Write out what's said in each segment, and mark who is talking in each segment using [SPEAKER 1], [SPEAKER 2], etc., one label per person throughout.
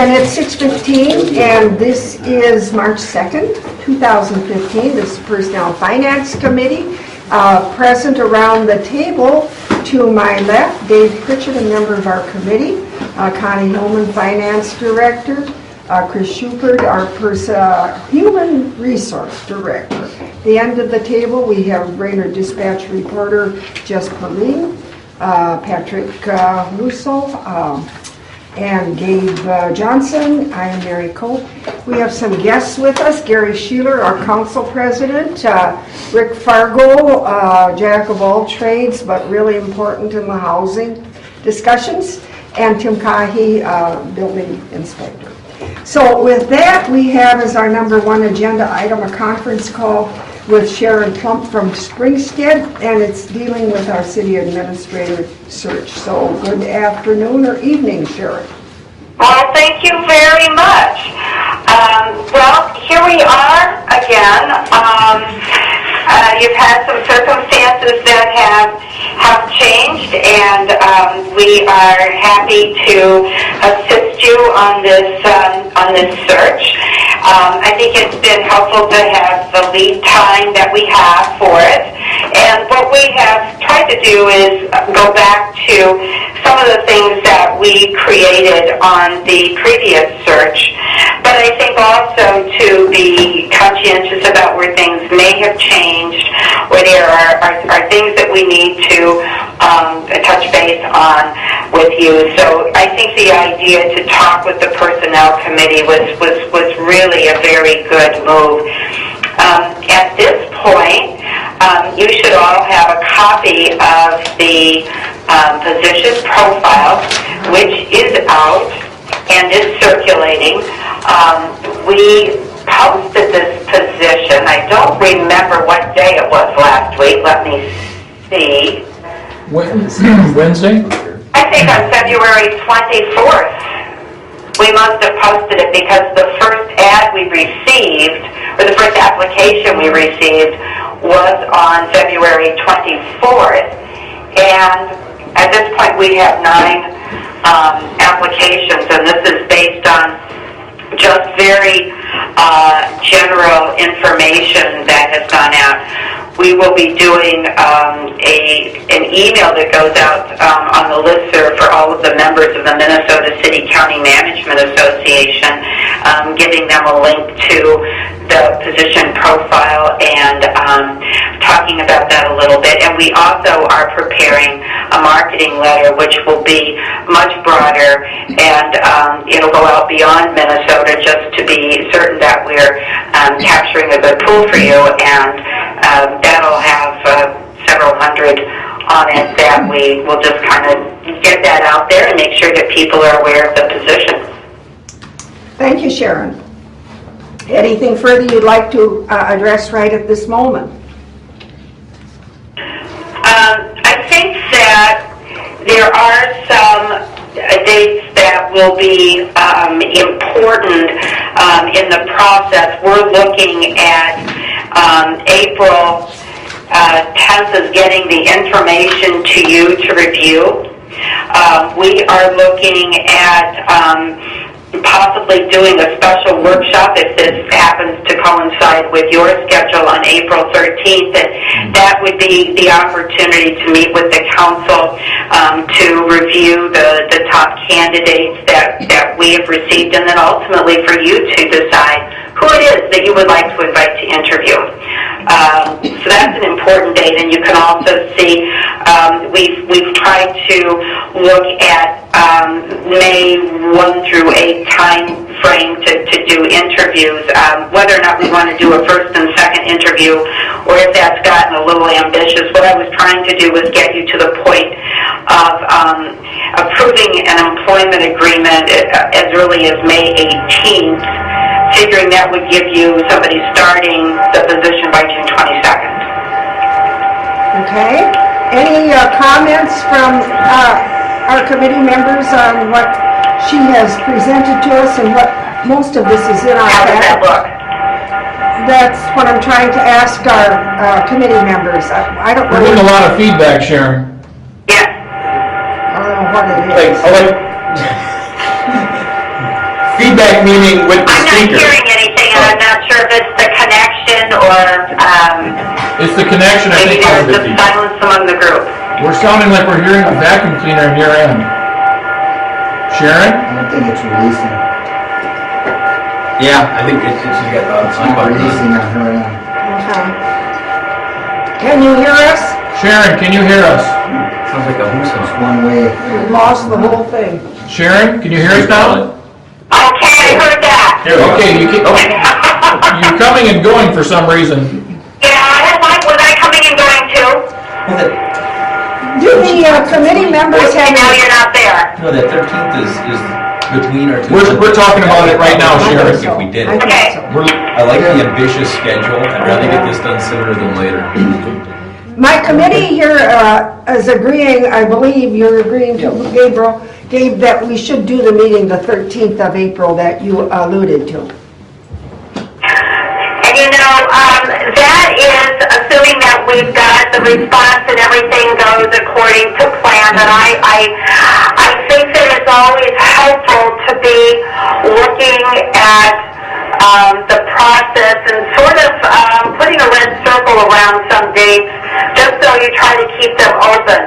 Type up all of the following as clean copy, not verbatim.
[SPEAKER 1] And it's 6:15, and this is March 2nd, 2015. This is Personnel and Finance Committee. Present around the table to my left, Dave Pritchett, a member of our committee, Connie Hillman, Finance Director, Chris Schubert, our Human Resource Director. At the end of the table, we have Brainerd Dispatch Reporter Jess Perlin, Patrick Russo, and Gabe Johnson. I am Mary Cope. We have some guests with us. Gary Sheeler, our council president, Rick Fargo, jack of all trades, but really important in the housing discussions, and Tim Cahy, building inspector. So with that, we have as our number one agenda item a conference call with Sharon Plump from Springstead, and it's dealing with our city administrator search. So good afternoon or evening, Sharon.
[SPEAKER 2] Well, thank you very much. Well, here we are again. You've had some circumstances that have changed, and we are happy to assist you on this search. I think it's been helpful to have the lead time that we have for it. And what we have tried to do is go back to some of the things that we created on the previous search, but I think also to be conscientious about where things may have changed, where there are things that we need to touch base on with you. So I think the idea to talk with the Personnel Committee was really a very good move. At this point, you should all have a copy of the position profile, which is out and is circulating. We posted this position. I don't remember what day it was last week. Let me see.
[SPEAKER 3] Wednesday?
[SPEAKER 2] I think on February 24th. We must have posted it because the first ad we received, or the first application we received, was on February 24th. And at this point we have 9 applications, and this is based on just very general information that has gone out. We will be doing an email that goes out on the listserv for all of the members of the Minnesota City County Management Association, giving them a link to the position profile and talking about that a little bit. And we also are preparing a marketing letter which will be much broader, and it'll go out beyond Minnesota just to be certain that we're capturing a good pool for you, and that'll have several hundred on it that we will just kind of get that out there and make sure that people are aware of the position.
[SPEAKER 1] Thank you, Sharon. Anything further you'd like to address right at this moment?
[SPEAKER 2] I think that there are some dates that will be important in the process. We're looking at April 10th is getting the information to you to review. We are looking at possibly doing a special workshop if this happens to coincide with your schedule on April 13th, and that would be the opportunity to meet with the council to review the top candidates that we have received, and then ultimately for you to decide who it is that you would like to invite to interview. So that's an important date, and you can also see we've tried to look at May 1 through 8 time frame to do interviews. Whether or not we want to do a first and second interview, or if that's gotten a little ambitious, what I was trying to do was get you to the point of approving an employment agreement as early as May 18th, figuring that would give you somebody starting the position by June 22nd.
[SPEAKER 1] Okay. Any comments from our committee members on what she has presented to us, and what most of this is in our
[SPEAKER 2] How does that look?
[SPEAKER 1] That's what I'm trying to ask our committee members. I don't know.
[SPEAKER 3] We're getting a lot of feedback, Sharon.
[SPEAKER 2] Yeah.
[SPEAKER 1] I don't know what it is.
[SPEAKER 4] feedback meeting with the
[SPEAKER 2] I'm not
[SPEAKER 4] speaker.
[SPEAKER 2] hearing anything, and I'm not sure if it's the connection or
[SPEAKER 3] It's the connection, I
[SPEAKER 2] maybe
[SPEAKER 3] think.
[SPEAKER 2] there's just silence among the group.
[SPEAKER 3] We're sounding like we're hearing a vacuum cleaner in your end. Sharon?
[SPEAKER 5] I don't think it's releasing.
[SPEAKER 4] Yeah, I think she's got
[SPEAKER 5] It's not releasing on her end.
[SPEAKER 1] Okay. Can you hear us?
[SPEAKER 3] Sharon, can you hear us?
[SPEAKER 4] Sounds like a
[SPEAKER 5] It's
[SPEAKER 4] whoosah.
[SPEAKER 5] one way.
[SPEAKER 1] We lost the whole thing.
[SPEAKER 3] Sharon, can you hear us now?
[SPEAKER 2] Okay, I heard that.
[SPEAKER 3] Okay, you're coming and going for some reason.
[SPEAKER 2] Yeah, was I coming and going too?
[SPEAKER 1] Do the committee members
[SPEAKER 2] Okay, now
[SPEAKER 1] have...
[SPEAKER 2] you're not there.
[SPEAKER 6] No, that 13th is between our two.
[SPEAKER 3] We're talking about it right now,
[SPEAKER 1] I
[SPEAKER 3] Sharon.
[SPEAKER 1] think so.
[SPEAKER 6] If we did
[SPEAKER 1] I
[SPEAKER 6] it.
[SPEAKER 1] think
[SPEAKER 2] Okay.
[SPEAKER 1] so.
[SPEAKER 6] I like the ambitious schedule. I'd rather get this done sooner than later.
[SPEAKER 1] My committee here is agreeing, I believe you're agreeing to, Gabe, that we should do the meeting the 13th of April that you alluded to.
[SPEAKER 2] And you know, that is assuming that we've got the response and everything goes according to plan. And I think that it's always helpful to be looking at the process and sort of putting a red circle around some dates just so you try to keep them open.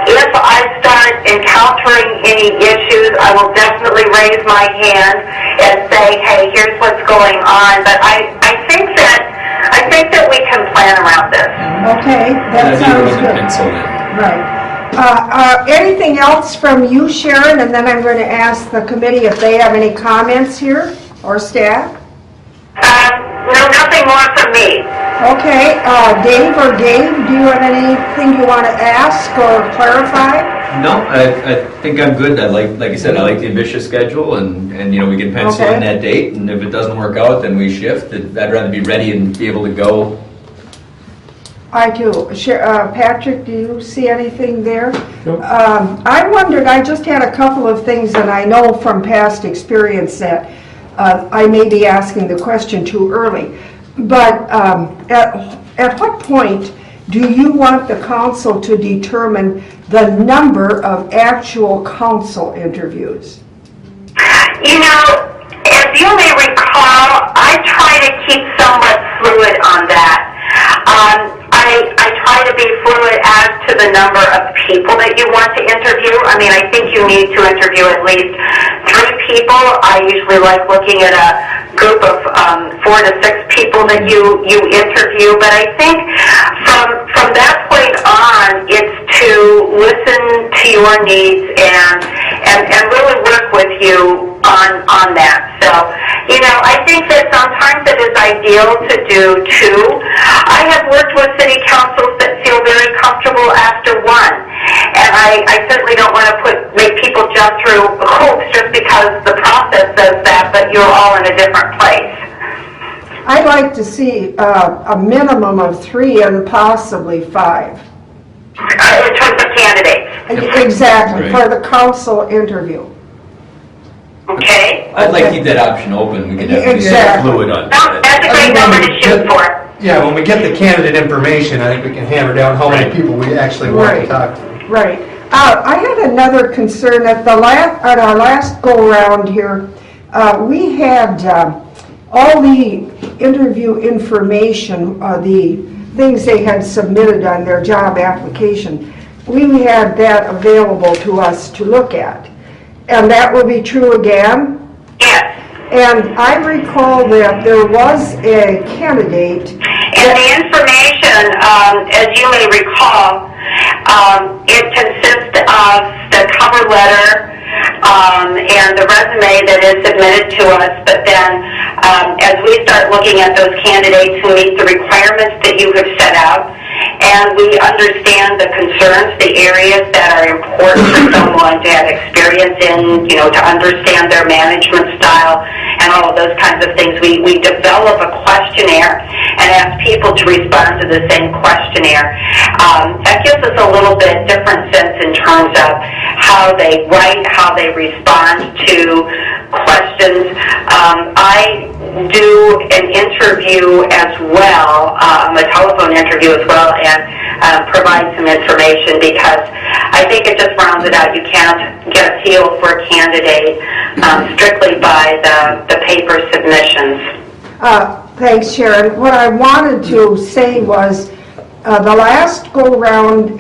[SPEAKER 2] If I start encountering any issues, I will definitely raise my hand and say, hey, here's what's going on. But I think that we can plan around this.
[SPEAKER 1] Okay, that sounds good.
[SPEAKER 6] Penciled in.
[SPEAKER 1] Right. Anything else from you, Sharon? And then I'm going to ask the committee if they have any comments here, or staff.
[SPEAKER 2] No, nothing more from me.
[SPEAKER 1] Okay, Dave or Gabe, do you have anything you want to ask or clarify?
[SPEAKER 6] No, I think I'm good. Like I said, I like the ambitious schedule, and you know, we can pencil
[SPEAKER 1] Okay.
[SPEAKER 6] in that date. And if it doesn't work out, then we shift. I'd rather be ready and be able to go.
[SPEAKER 1] I do. Patrick, do you see anything there?
[SPEAKER 3] Nope.
[SPEAKER 1] I wondered, I just had a couple of things, and I know from past experience that I may be asking the question too early. But at what point do you want the council to determine the number of actual council interviews?
[SPEAKER 2] You know, as you may recall, I try to keep somewhat fluid on that. I try to be fluid as to the number of people that you want to interview. I mean, I think you need to interview at least 3 people. I usually like looking at a group of 4 to 6 people that you interview. But I think from that point on, it's to listen to your needs and really work with you on that. So, you know, I think that sometimes it is ideal to do 2. I have worked with city councils that feel very comfortable after 1. And I certainly don't want to make people jump through hoops just because the process says that, but you're all in a different place.
[SPEAKER 1] I'd like to see a minimum of 3 and possibly 5.
[SPEAKER 2] In terms of candidates.
[SPEAKER 1] Exactly,
[SPEAKER 6] Right.
[SPEAKER 1] for the council interview.
[SPEAKER 2] Okay?
[SPEAKER 6] I'd like to keep that option open. We can definitely stay
[SPEAKER 1] Exactly.
[SPEAKER 6] fluid on
[SPEAKER 2] No,
[SPEAKER 6] that.
[SPEAKER 2] that's a great number to shoot for.
[SPEAKER 7] Yeah, when we get the candidate information, I think we can hammer down how many people we actually want to
[SPEAKER 1] Right.
[SPEAKER 7] talk to.
[SPEAKER 1] Right. I had another concern at at our last go-around here. We had all the interview information, the things they had submitted on their job application. We had that available to us to look at. And that will be true again?
[SPEAKER 2] Yes.
[SPEAKER 1] And I recall that there was a candidate.
[SPEAKER 2] And the information, as you may recall, it consists of the cover letter and the resume that is submitted to us. But then as we start looking at those candidates who meet the requirements that you have set out, and we understand the concerns, the areas that are important for someone to have experience in, you know, to understand their management style and all of those kinds of things. We develop a questionnaire and ask people to respond to the same questionnaire. That gives us a little bit different sense in terms of how they write, how they respond to questions. I do an interview as well, a telephone interview as well, and provide some information, because I think it just rounds it out. You can't get a feel for a candidate strictly by the paper submissions.
[SPEAKER 1] Thanks, Sharon. What I wanted to say was the last go-round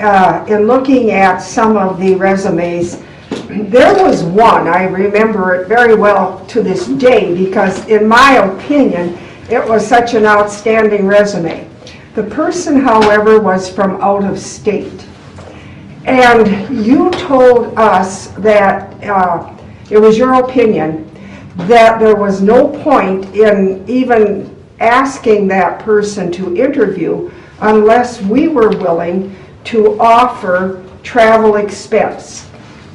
[SPEAKER 1] in looking at some of the resumes, there was one, I remember it very well to this day, because in my opinion, it was such an outstanding resume. The person, however, was from out of state. And you told us that it was your opinion that there was no point in even asking that person to interview unless we were willing to offer travel expense.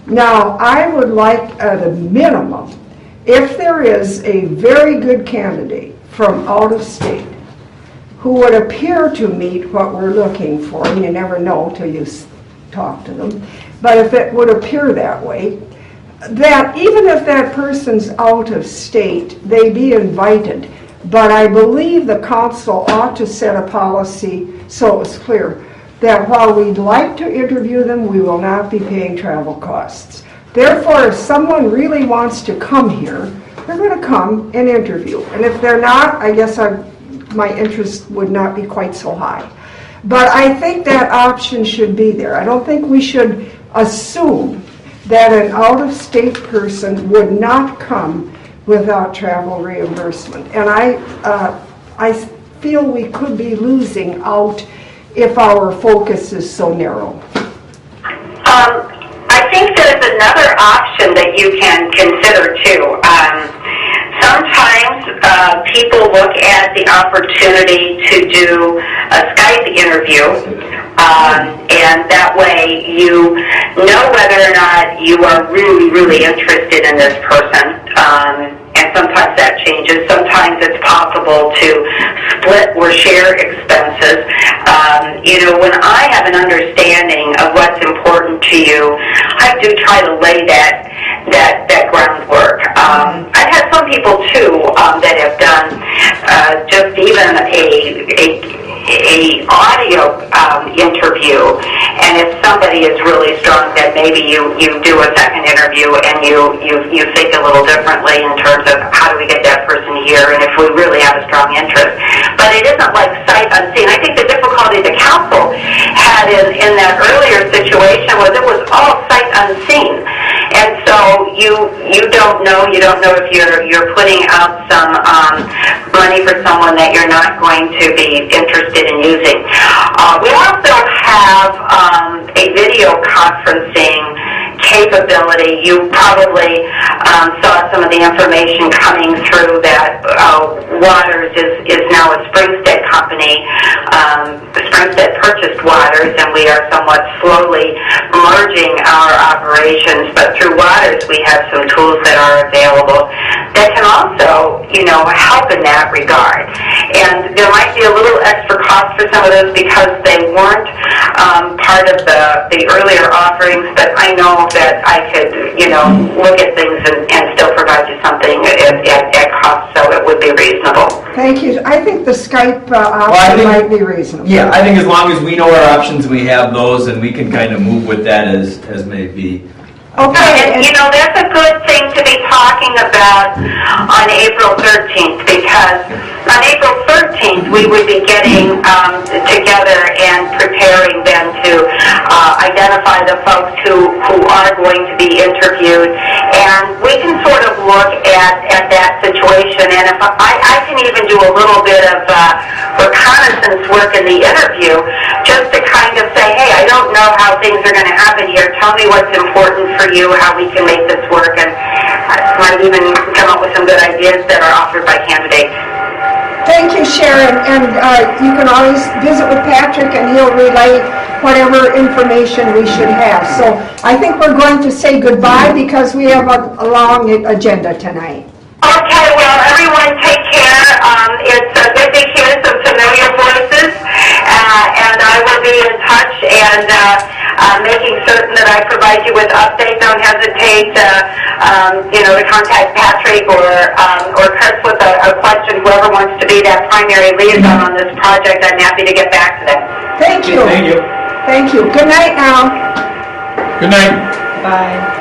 [SPEAKER 1] Now, I would like at a minimum, if there is a very good candidate from out of state who would appear to meet what we're looking for, and you never know till you talk to them, but if it would appear that way, that even if that person's out of state, they be invited. But I believe the council ought to set a policy so it's clear that while we'd like to interview them, we will not be paying travel costs. Therefore, if someone really wants to come here, they're going to come and interview. And if they're not, I guess my interest would not be quite so high. But I think that option should be there. I don't think we should assume that an out-of-state person would not come without travel reimbursement. And I feel we could be losing out if our focus is so narrow.
[SPEAKER 2] I think there's another option that you can consider too. Sometimes people look at the opportunity to do a Skype interview, and that way you know whether or not you are really, really interested in this person. And sometimes that changes. Sometimes it's possible to split or share expenses. When I have an understanding of what's important to you, I do try to lay that groundwork. I've had some people too that have done just even a audio interview, and if somebody is really strong, then maybe you do a second interview and you think a little differently in terms of how do we get that person here, and if we really have a strong interest. But it isn't like sight unseen. I think the difficulty the council had in that earlier situation was it was all sight unseen, and so you don't know if you're putting out some money for someone that you're not going to be interested in using. We also have a video conferencing capability. You probably saw some of the information coming through that Waters is now a Springstead company. Springstead purchased Waters, and we are somewhat slowly merging our operations, but through Waters we have some tools that are available that can also, help in that regard. And there might be a little extra cost for some of those because they weren't part of the earlier offerings, but I know that I could, look at things and still provide you something at cost, so it would be reasonable.
[SPEAKER 1] Thank you. I think the Skype option might be reasonable.
[SPEAKER 6] Yeah, I think as long as we know our options, we have those, and we can kind of move with that as may be.
[SPEAKER 1] Okay.
[SPEAKER 2] And that's a good thing to be talking about on April 13th, because on April 13th we would be getting together and preparing then to identify the folks who are going to be interviewed, and we can sort of look at that situation, and if I can even do a little bit of reconnaissance work in the interview just to kind of say, hey, I don't know how things are going to happen here, tell me what's important for you, how we can make this work, and I might even come up with some good ideas that are offered by candidates.
[SPEAKER 1] Thank you, Sharon, and you can always visit with Patrick and he'll relay whatever information we should have. So I think we're going to say goodbye because we have a long agenda tonight.
[SPEAKER 2] Okay, well, everyone take care. It's good to hear some familiar voices, and I will be in touch and making certain that I provide you with updates. Don't hesitate to contact Patrick or Chris with a question primary liaison on this project. I'm happy to get back to them.
[SPEAKER 1] Thank you.
[SPEAKER 4] Thank you.
[SPEAKER 1] Thank you. Good night now.
[SPEAKER 3] Good night.
[SPEAKER 8] Bye.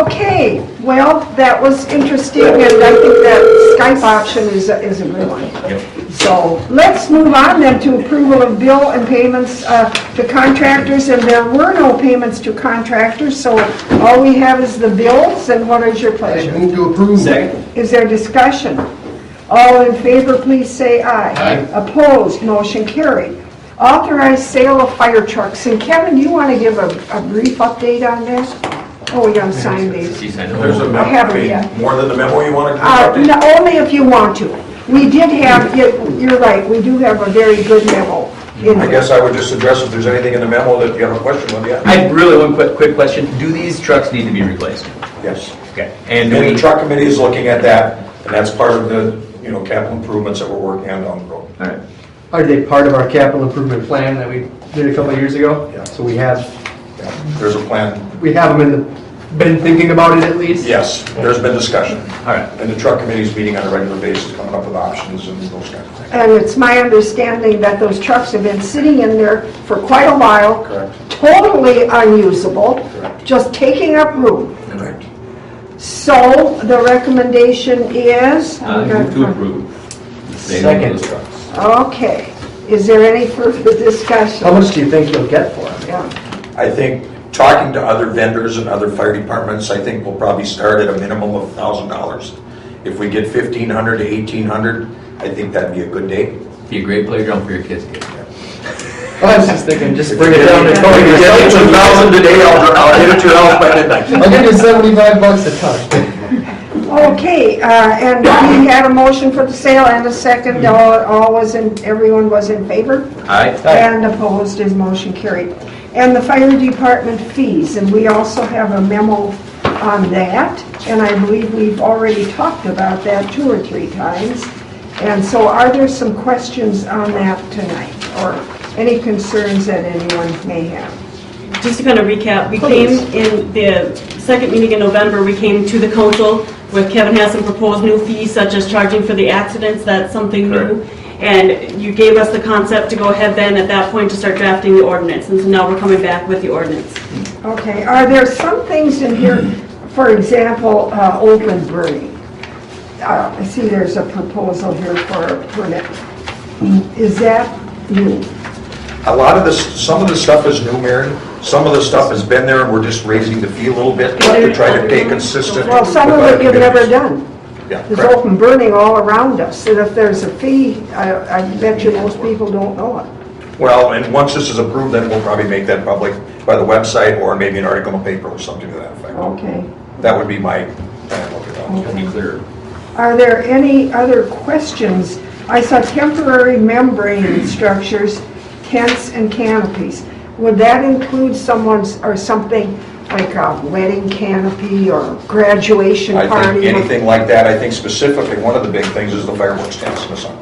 [SPEAKER 1] Okay, well, that was interesting, and I think that Skype option is a good one. So let's move on then to approval of bill and payments to contractors, and there were no payments to contractors, so all we have is the bills, and what is your pleasure?
[SPEAKER 7] Move to approve.
[SPEAKER 6] Second.
[SPEAKER 1] Is there discussion? All in favor, please say aye.
[SPEAKER 3] Aye.
[SPEAKER 1] Opposed, motion carried. Authorized sale of fire trucks, and Kevin, you want to give a brief update on that? Oh, we gotta sign these.
[SPEAKER 6] Geez, I know.
[SPEAKER 9] There's a
[SPEAKER 1] I
[SPEAKER 9] memo,
[SPEAKER 1] haven't yet.
[SPEAKER 9] more than the memo you want to
[SPEAKER 1] No, only if you want to. We did have, you're right, we do have a very good memo in
[SPEAKER 9] I
[SPEAKER 1] there.
[SPEAKER 9] guess I would just address if there's anything in the memo that you have a question on, yeah.
[SPEAKER 6] I have really one quick question. Do these trucks need to be replaced?
[SPEAKER 9] Yes.
[SPEAKER 6] Okay. And
[SPEAKER 9] And the truck committee is looking at that, and that's part of the, capital improvements that we're working on down the road.
[SPEAKER 6] All right.
[SPEAKER 7] Are they part of our capital improvement plan that we did a couple of years ago?
[SPEAKER 9] Yeah.
[SPEAKER 7] So we have
[SPEAKER 9] Yeah, there's a plan.
[SPEAKER 7] them been thinking about it at least?
[SPEAKER 9] Yes, there's been discussion.
[SPEAKER 6] All right.
[SPEAKER 9] And the truck committee's meeting on a regular basis, coming up with options and those kinds of things.
[SPEAKER 1] And it's my understanding that those trucks have been sitting in there for quite a while,
[SPEAKER 9] Correct.
[SPEAKER 1] totally unusable,
[SPEAKER 9] Correct.
[SPEAKER 1] just taking up room.
[SPEAKER 9] Correct.
[SPEAKER 1] So the recommendation is?
[SPEAKER 6] Move to approve.
[SPEAKER 7] Second.
[SPEAKER 6] Those trucks.
[SPEAKER 1] Okay. Is there any further discussion?
[SPEAKER 7] How much do you think you'll get for them?
[SPEAKER 1] Yeah.
[SPEAKER 9] I think, talking to other vendors and other fire departments, I think we'll probably start at a minimum of $1,000. If we get $1,500 to $1,800, I think that'd be a good day.
[SPEAKER 6] Be a great playground for your kids to get.
[SPEAKER 7] I was just thinking, just bring it down to
[SPEAKER 9] If you get it to 1,000 today, I'll get it to your house by midnight.
[SPEAKER 7] I'll give you $75 a ton.
[SPEAKER 1] Okay, and we had a motion for the sale and a second. Everyone was in favor?
[SPEAKER 6] Aye.
[SPEAKER 1] And opposed, is motion carried. And the fire department fees, and we also have a memo on that, and I believe we've already talked about that 2 or 3 times. And so are there some questions on that tonight, or any concerns that anyone may have?
[SPEAKER 8] Just to kind of recap, we came in the second meeting in November, we came to the council with Kevin has some proposed new fees such as charging for the accidents, that's something new. And you gave us the concept to go ahead then at that point to start drafting the ordinance. And so now we're coming back with the ordinance.
[SPEAKER 1] Okay, are there some things in here, for example, open burning? I see there's a proposal here for a permit. Is that new?
[SPEAKER 9] A lot of this, some of the stuff is new, Mary. Some of the stuff has been there, and we're just raising the fee a little bit to try to stay consistent.
[SPEAKER 1] Well, some of
[SPEAKER 9] with
[SPEAKER 1] it
[SPEAKER 9] other
[SPEAKER 1] you've never
[SPEAKER 9] communities.
[SPEAKER 1] done.
[SPEAKER 9] Yeah,
[SPEAKER 1] There's
[SPEAKER 9] correct.
[SPEAKER 1] open burning all around us, and if there's a fee, I bet you most people don't know it.
[SPEAKER 9] Well, and once this is approved, then we'll probably make that public by the website or maybe an article in the paper or something to that effect.
[SPEAKER 1] Okay.
[SPEAKER 9] That would be my plan. Look at that.
[SPEAKER 6] Can be clearer.
[SPEAKER 1] Are there any other questions? I saw temporary membrane structures, tents and canopies. Would that include someone's, or something like a wedding canopy or graduation
[SPEAKER 9] I
[SPEAKER 1] party?
[SPEAKER 9] think anything like that, I think specifically, one of the big things is the fireworks tents in the summer.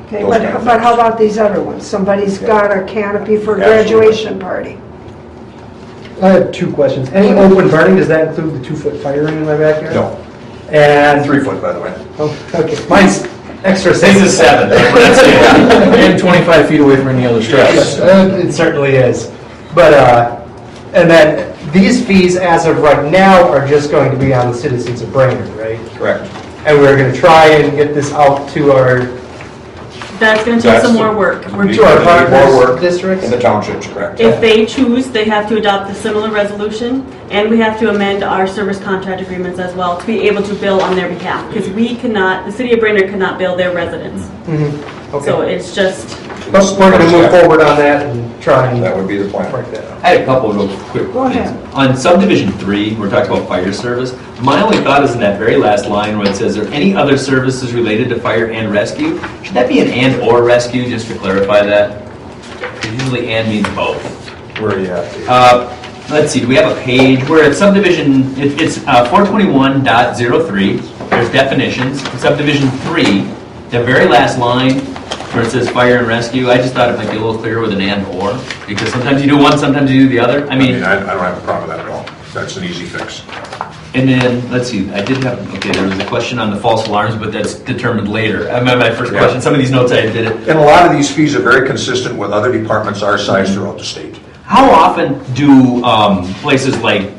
[SPEAKER 1] Okay,
[SPEAKER 9] those kind of
[SPEAKER 1] but how
[SPEAKER 9] things.
[SPEAKER 1] about these other ones? Somebody's got a canopy for a
[SPEAKER 9] Absolutely.
[SPEAKER 1] graduation party.
[SPEAKER 7] I have 2 questions. Any open burning, does that include the 2-foot fire ring in my backyard?
[SPEAKER 9] No,
[SPEAKER 7] And
[SPEAKER 9] 3 foot, by the way.
[SPEAKER 7] Oh, okay, mine's extra safe.
[SPEAKER 6] This is 7.
[SPEAKER 3] And 25 feet away from any other structures.
[SPEAKER 7] It certainly is. But, and then these fees as of right now are just going to be on the citizens of Brainerd, right?
[SPEAKER 9] Correct.
[SPEAKER 7] And we're going to try and get this out to our
[SPEAKER 8] That's going to take some more work.
[SPEAKER 9] Need
[SPEAKER 8] We're
[SPEAKER 7] to our
[SPEAKER 9] more
[SPEAKER 7] partners
[SPEAKER 9] work
[SPEAKER 7] districts?
[SPEAKER 9] in the townships, correct.
[SPEAKER 8] If they choose, they have to adopt a similar resolution, and we have to amend our service contract agreements as well to be able to bill on their behalf, because we cannot, the city of Brainerd cannot bill their residents. So
[SPEAKER 7] Okay.
[SPEAKER 8] it's just,
[SPEAKER 7] But we're going to move forward on that and try and
[SPEAKER 9] That would be the plan.
[SPEAKER 7] work that out.
[SPEAKER 6] I had a couple of real quick
[SPEAKER 1] Go ahead.
[SPEAKER 6] questions. On subdivision 3, we're talking about fire service. My only thought is in that very last line where it says, "Are any other services related to fire and rescue?" Should that be an and or rescue, just to clarify that? 'Cause usually and means both.
[SPEAKER 9] Where are you at?
[SPEAKER 6] Let's see, do we have a page where it's subdivision, it's 421.03, there's definitions. Subdivision 3, the very last line where it says fire and rescue, I just thought it might be a little clearer with an and or, because sometimes you do one, sometimes you do the other. I
[SPEAKER 9] I
[SPEAKER 6] mean,
[SPEAKER 9] mean, I don't have a problem with that at all. That's an easy fix.
[SPEAKER 6] And then, let's see, I did have, okay, there was a question on the false alarms, but that's determined later. My first question, some of these notes I did it.
[SPEAKER 9] And a lot of these fees are very consistent with other departments our size throughout the state.
[SPEAKER 6] How often do places like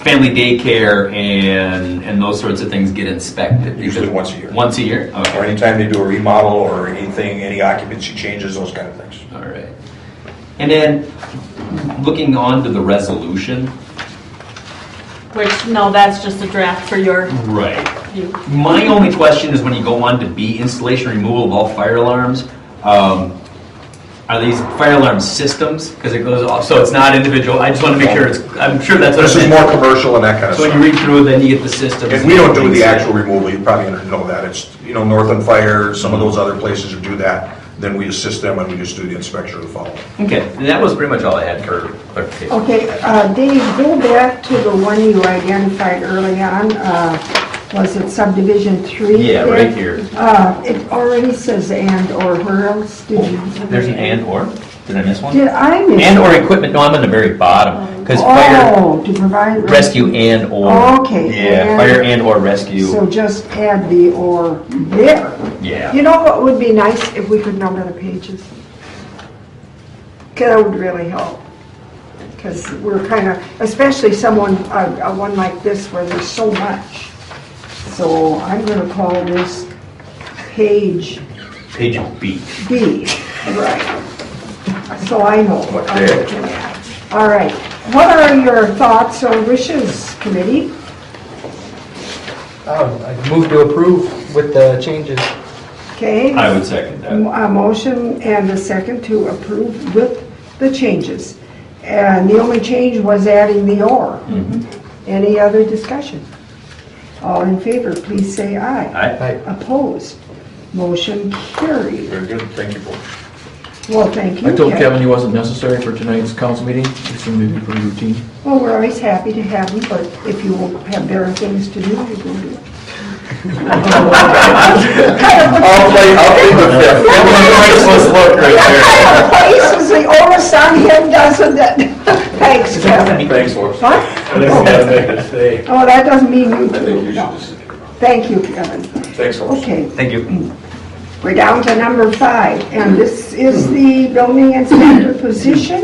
[SPEAKER 6] family daycare and those sorts of things get inspected?
[SPEAKER 9] Usually once a year.
[SPEAKER 6] Once a year?
[SPEAKER 9] Or
[SPEAKER 6] Okay.
[SPEAKER 9] anytime they do a remodel or anything, any occupancy changes, those kind of things.
[SPEAKER 6] All right. And then, looking on to the resolution.
[SPEAKER 8] Which, no, that's just a draft for your,
[SPEAKER 6] Right.
[SPEAKER 8] you.
[SPEAKER 6] My only question is when you go on to B, installation removal of all fire alarms, are these fire alarm systems? Because it goes off, so it's not individual. I just want to make sure it's, I'm sure that's what
[SPEAKER 9] This
[SPEAKER 6] it
[SPEAKER 9] is
[SPEAKER 6] meant.
[SPEAKER 9] more commercial and that kind of
[SPEAKER 6] So
[SPEAKER 9] stuff.
[SPEAKER 6] when you read through it, then you get the systems.
[SPEAKER 9] And we don't do the actual removal, you probably know that. It's, Northland Fire, some of those other places who do that. Then we assist them and we just do the inspection of the following.
[SPEAKER 6] Okay, and that was pretty much all I had for clarification.
[SPEAKER 1] Okay, Dave, go back to the one you identified early on. Was it subdivision 3?
[SPEAKER 6] Yeah, right here.
[SPEAKER 1] It already says and or. Where else did you?
[SPEAKER 6] There's an and or? Did I miss one?
[SPEAKER 1] Did I miss?
[SPEAKER 6] And or equipment, no, I'm on the very bottom. Because fire,
[SPEAKER 1] Oh, to provide.
[SPEAKER 6] rescue and or.
[SPEAKER 1] Okay,
[SPEAKER 6] Yeah,
[SPEAKER 1] and-
[SPEAKER 6] fire and or rescue.
[SPEAKER 1] So just add the or there.
[SPEAKER 6] Yeah.
[SPEAKER 1] You know what would be nice if we could number the pages? 'Cause that would really help. Because we're kind of, especially someone, a one like this where there's so much. So I'm going to call this page
[SPEAKER 6] Page B.
[SPEAKER 1] B, right. So I know what I'm looking at. All right. What are your thoughts or wishes, committee?
[SPEAKER 7] I move to approve with the changes.
[SPEAKER 1] Okay.
[SPEAKER 6] I would second that.
[SPEAKER 1] A motion and a second to approve with the changes. And the only change was adding the or. Any other discussion? All in favor, please say aye.
[SPEAKER 6] Aye.
[SPEAKER 1] Opposed? Motion carried.
[SPEAKER 9] Very good, thank you, folks.
[SPEAKER 1] Well, thank you.
[SPEAKER 3] I told Kevin he wasn't necessary for tonight's council meeting. He seemed to be pretty routine.
[SPEAKER 1] Well, we're always happy to have you, but if you have better things to do, you can do it.
[SPEAKER 9] I'll play the fifth.
[SPEAKER 1] Places the onus on him, doesn't it? Thanks, Kevin.
[SPEAKER 9] Thanks, folks.
[SPEAKER 1] What? Oh, that doesn't mean you do. No. Thank you, Kevin.
[SPEAKER 9] Thanks, folks.
[SPEAKER 1] Okay,
[SPEAKER 6] Thank you.
[SPEAKER 1] we're down to number 5, and this is the building inspector position,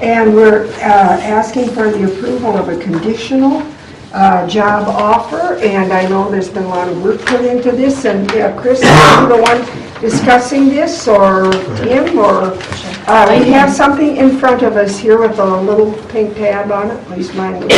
[SPEAKER 1] and we're asking for the approval of a conditional job offer, and I know there's been a lot of work put into this, and Chris, are you the one discussing this, or him, or? We have something in front of us here with a little pink tab on it, please mind.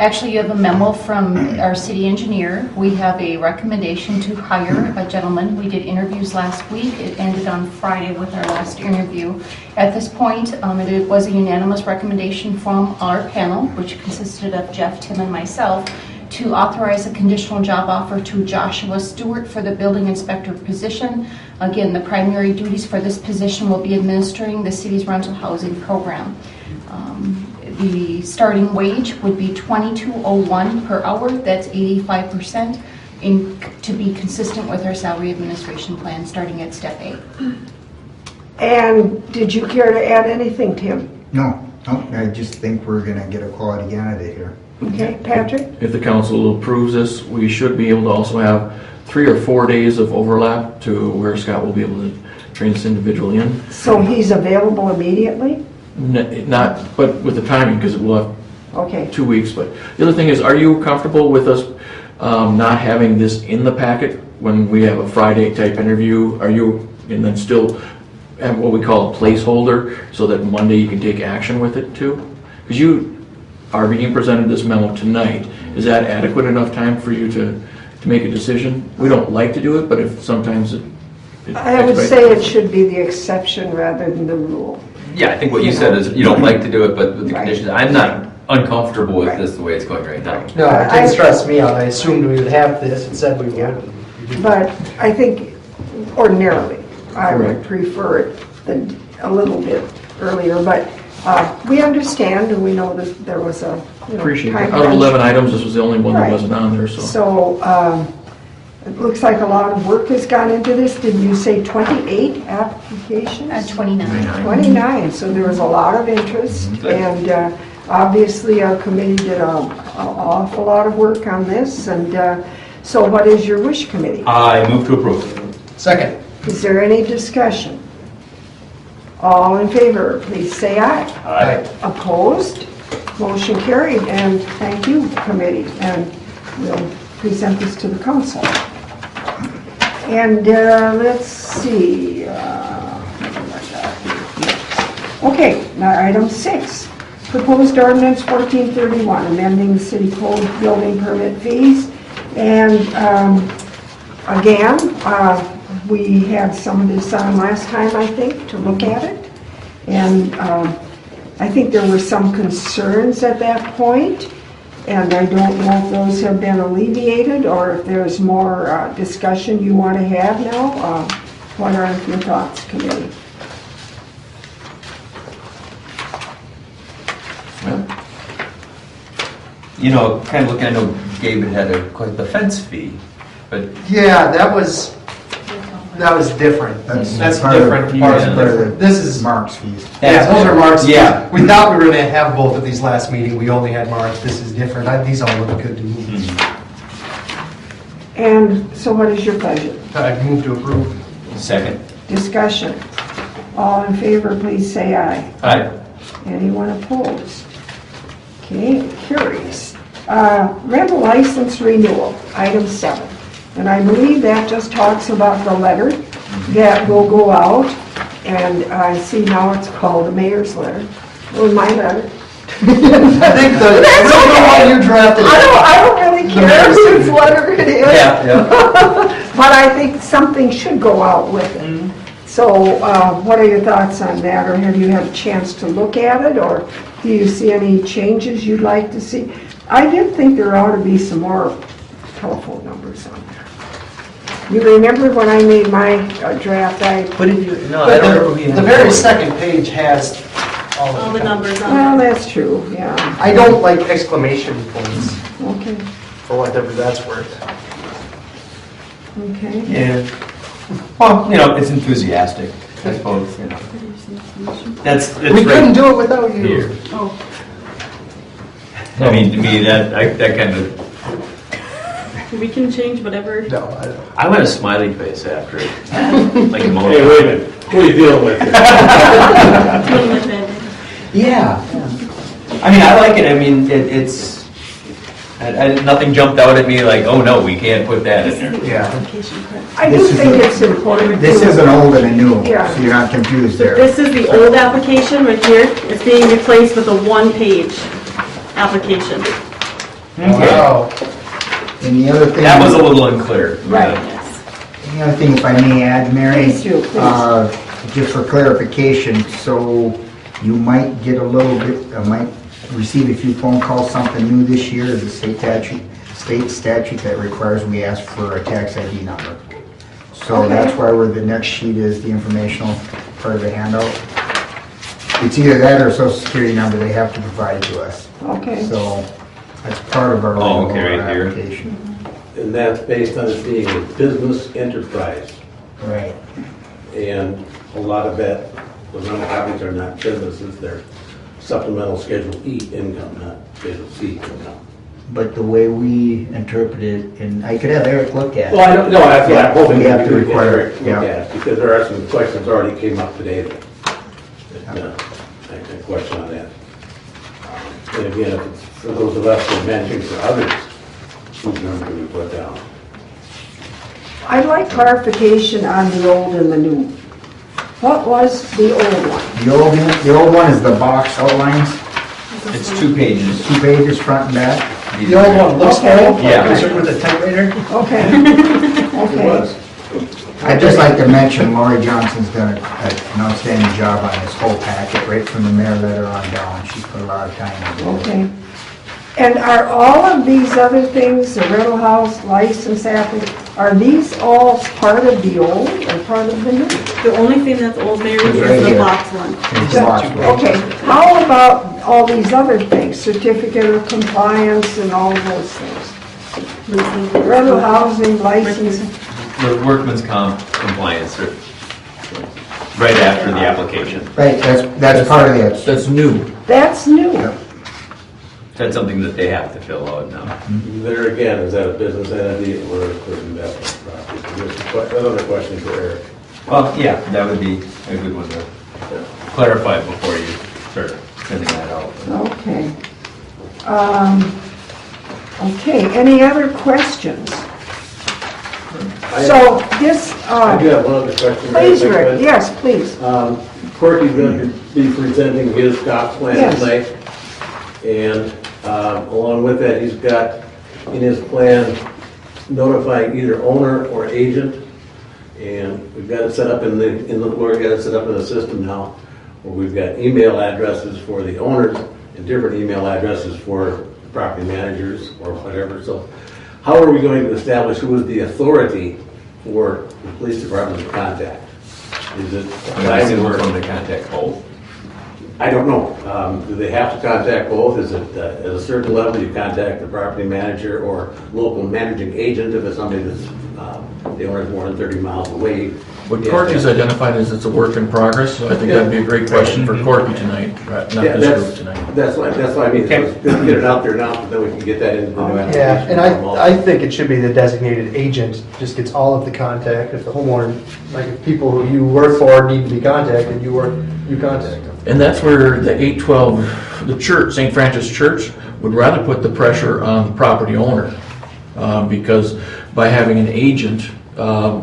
[SPEAKER 10] Actually, you have a memo from our city engineer. We have a recommendation to hire a gentleman. We did interviews last week. It ended on Friday with our last interview. At this point, it was a unanimous recommendation from our panel, which consisted of Jeff, Tim, and myself, to authorize a conditional job offer to Joshua Stewart for the building inspector position. Again, the primary duties for this position will be administering the city's rental housing program. The starting wage would be $22.01 per hour. That's 85% to be consistent with our salary administration plan starting at step 8.
[SPEAKER 1] And did you care to add anything, Tim?
[SPEAKER 5] No, I just think we're gonna get a quality candidate here.
[SPEAKER 1] Okay, Patrick?
[SPEAKER 3] If the council approves this, we should be able to also have 3 or 4 days of overlap to where Scott will be able to train this individual in.
[SPEAKER 1] So he's available immediately?
[SPEAKER 3] Not, but with the timing, because we'll have
[SPEAKER 1] Okay.
[SPEAKER 3] 2 weeks. But the other thing is, are you comfortable with us not having this in the packet when we have a Friday type interview? Are you, and then still have what we call a placeholder so that Monday you can take action with it too? Because you are being presented this memo tonight. Is that adequate enough time for you to make a decision? We don't like to do it, but if sometimes it
[SPEAKER 1] I would say it should be the exception rather than the rule.
[SPEAKER 6] Yeah, I think what you said is you don't like to do it, but with the
[SPEAKER 1] Right.
[SPEAKER 6] conditions, I'm not uncomfortable with
[SPEAKER 1] Right.
[SPEAKER 6] this the way it's going right now.
[SPEAKER 7] No, it didn't stress me out. I assumed we would have this and said we would.
[SPEAKER 1] But I think ordinarily, I would
[SPEAKER 3] Correct.
[SPEAKER 1] prefer it a little bit earlier, but we understand and we know that there was a,
[SPEAKER 3] appreciate
[SPEAKER 1] time
[SPEAKER 3] it. Out of
[SPEAKER 1] crunch.
[SPEAKER 3] 11 items, this was the only one that
[SPEAKER 1] Right.
[SPEAKER 3] wasn't on there, so.
[SPEAKER 1] So it looks like a lot of work has gone into this. Did you say 28 applications?
[SPEAKER 10] 29.
[SPEAKER 1] 29, so there was a lot of interest, and obviously our committee did a awful lot of work on this, and so what is your wish, committee?
[SPEAKER 6] I move to approve.
[SPEAKER 7] Second.
[SPEAKER 1] Is there any discussion? All in favor, please say aye.
[SPEAKER 7] Aye.
[SPEAKER 1] Opposed? Motion carried, and thank you, committee, and we'll present this to the council. And let's see. Okay, now item 6. Proposed ordinance 1431, amending the city code building permit fees. And again, we had some of this on last time, I think, to look at it. And I think there were some concerns at that point, and I don't know if those have been alleviated or if there's more discussion you want to have now. What are your thoughts, committee?
[SPEAKER 6] You know, kind of looking, I know Gabe had quite the fence fee, but
[SPEAKER 7] Yeah, that was different. That's
[SPEAKER 5] part of-
[SPEAKER 7] different.
[SPEAKER 6] yeah,
[SPEAKER 7] Part of it. This is,
[SPEAKER 5] Mark's fees.
[SPEAKER 7] yeah, those are Mark's.
[SPEAKER 6] Yeah.
[SPEAKER 7] We thought we were going to have both at these last meeting. We only had Mark's. This is different. These all look good to me.
[SPEAKER 1] And so what is your pleasure?
[SPEAKER 7] I move to approve.
[SPEAKER 6] second.
[SPEAKER 1] Discussion. All in favor, please say aye.
[SPEAKER 6] Aye.
[SPEAKER 1] Anyone opposed? Okay, it carries. Rental license renewal, item 7. And I believe that just talks about the letter that will go out. And I see now it's called the mayor's letter. It was my letter.
[SPEAKER 7] I think the one you drafted.
[SPEAKER 1] I don't really care whose letter it is.
[SPEAKER 6] Yeah.
[SPEAKER 1] But I think something should go out with it. So what are your thoughts on that? Or have you had a chance to look at it? Or do you see any changes you'd like to see? I did think there ought to be some more telephone numbers on there. You remember when I made my draft,
[SPEAKER 6] What did you, no, I don't remember.
[SPEAKER 7] The very second page has
[SPEAKER 8] All the numbers on
[SPEAKER 1] well,
[SPEAKER 8] it.
[SPEAKER 1] that's true, yeah.
[SPEAKER 7] I don't like exclamation points,
[SPEAKER 1] Okay,
[SPEAKER 7] for whatever that's worth.
[SPEAKER 1] okay.
[SPEAKER 6] Yeah. Well, you know, it's enthusiastic, I suppose, you know. That's
[SPEAKER 7] We couldn't
[SPEAKER 6] right
[SPEAKER 7] do it without you.
[SPEAKER 6] here.
[SPEAKER 8] Oh,
[SPEAKER 6] I mean, to me, that kind of,
[SPEAKER 8] we can change whatever.
[SPEAKER 7] No, I don't.
[SPEAKER 6] I want a smiley face after it. Like a
[SPEAKER 4] Hey, wait a minute, who are you dealing with?
[SPEAKER 6] Yeah. I mean, I like it. I mean, it's, nothing jumped out at me like, oh no, we can't put that in there.
[SPEAKER 7] Yeah.
[SPEAKER 1] I do think it's important.
[SPEAKER 5] This
[SPEAKER 1] to-
[SPEAKER 5] is an old and a new,
[SPEAKER 1] Yeah.
[SPEAKER 5] so you're not confused there.
[SPEAKER 8] This is the old application right here. It's being replaced with a one-page application.
[SPEAKER 7] Wow.
[SPEAKER 5] And the other thing.
[SPEAKER 6] That was a little unclear.
[SPEAKER 1] Right.
[SPEAKER 8] Yes.
[SPEAKER 5] The other thing, if I may add, Mary.
[SPEAKER 1] Please do, please.
[SPEAKER 5] Just for clarification, so you might get a little bit, might receive a few phone calls, something new this year is a state statute that requires we ask for a tax ID number. So
[SPEAKER 1] Okay.
[SPEAKER 5] that's why the next sheet is the informational part of the handout. It's either that or a social security number they have to provide to us.
[SPEAKER 1] Okay.
[SPEAKER 5] So that's part of our
[SPEAKER 6] Oh, okay,
[SPEAKER 5] legal
[SPEAKER 6] right here.
[SPEAKER 5] application.
[SPEAKER 4] And that's based on it being a business enterprise.
[SPEAKER 5] Right.
[SPEAKER 4] And a lot of that, the rental properties are not businesses, they're supplemental Schedule E income, not Schedule C income.
[SPEAKER 5] But the way we interpret it, and I could have Eric look at it.
[SPEAKER 4] Well, I don't, no, that's what I'm hoping.
[SPEAKER 5] We have to
[SPEAKER 4] we can
[SPEAKER 5] require it,
[SPEAKER 4] look
[SPEAKER 5] yeah.
[SPEAKER 4] at, because there are some questions already came up today that, I can question on that. And again, if it's for those of us that mentioned for others, whose number can we put down?
[SPEAKER 1] I'd like clarification on the old and the new. What was the old one?
[SPEAKER 5] The old one is the box outlines,
[SPEAKER 6] It's 2 pages.
[SPEAKER 5] 2 pages front and back.
[SPEAKER 7] The old one looks
[SPEAKER 1] Okay.
[SPEAKER 7] old.
[SPEAKER 6] Yeah.
[SPEAKER 7] Is it with a typewriter?
[SPEAKER 1] Okay.
[SPEAKER 4] It
[SPEAKER 1] Okay.
[SPEAKER 4] was.
[SPEAKER 5] I'd just like to mention Lori Johnson's done an outstanding job on this whole packet, right from the mayor letter on down. She's put a lot of time into it.
[SPEAKER 1] Okay. And are all of these other things, the rental house, license application, are these all part of the old or part of the new?
[SPEAKER 8] The only thing that's old, Mary,
[SPEAKER 5] It's
[SPEAKER 8] is
[SPEAKER 5] right
[SPEAKER 8] the
[SPEAKER 5] here.
[SPEAKER 8] box one.
[SPEAKER 5] It's lots of-
[SPEAKER 1] Okay, how about all these other things, certificate of compliance and all of those things? Rental housing, license,
[SPEAKER 6] The workman's comp compliance, or right after the application.
[SPEAKER 5] Right, that's part of it.
[SPEAKER 3] That's new.
[SPEAKER 1] that's new.
[SPEAKER 5] Yep.
[SPEAKER 6] That's something that they have to fill out now.
[SPEAKER 4] There again, is that a business entity or for investment property? There's another question for Eric.
[SPEAKER 6] Well, yeah, that would be a good one to clarify before you start sending that out.
[SPEAKER 1] Okay. Okay, any other questions? So this,
[SPEAKER 4] I do have one other question.
[SPEAKER 1] please, Rick, yes, please.
[SPEAKER 4] Corky's going to be presenting his comp plan
[SPEAKER 1] Yes.
[SPEAKER 4] tonight. And along with that, he's got in his plan notifying either owner or agent. And we've got it set up we've got it set up in the system now, where we've got email addresses for the owners and different email addresses for property managers or whatever. So how are we going to establish who is the authority for the police department to contact? Is it
[SPEAKER 6] I assume we're going to contact both.
[SPEAKER 4] I don't know. Do they have to contact both? Is it at a certain level you contact the property manager or local managing agent if it's somebody that's the owner's more than 30 miles away?
[SPEAKER 3] What Corky's identified as it's a work in progress, so I think that'd be a great question for Corky tonight, not
[SPEAKER 4] Yeah,
[SPEAKER 3] this group tonight.
[SPEAKER 4] that's what I mean.
[SPEAKER 6] Okay.
[SPEAKER 4] Let's get it out there now, so then we can get that into the new application.
[SPEAKER 7] Yeah, and I think it should be the designated agent, just gets all of the contact. If the homeowner, like if people who you work for need to be contacted, you contact them.
[SPEAKER 3] And that's where the 812, the church, St. Francis Church, would rather put the pressure on the property owner. Because by having an agent,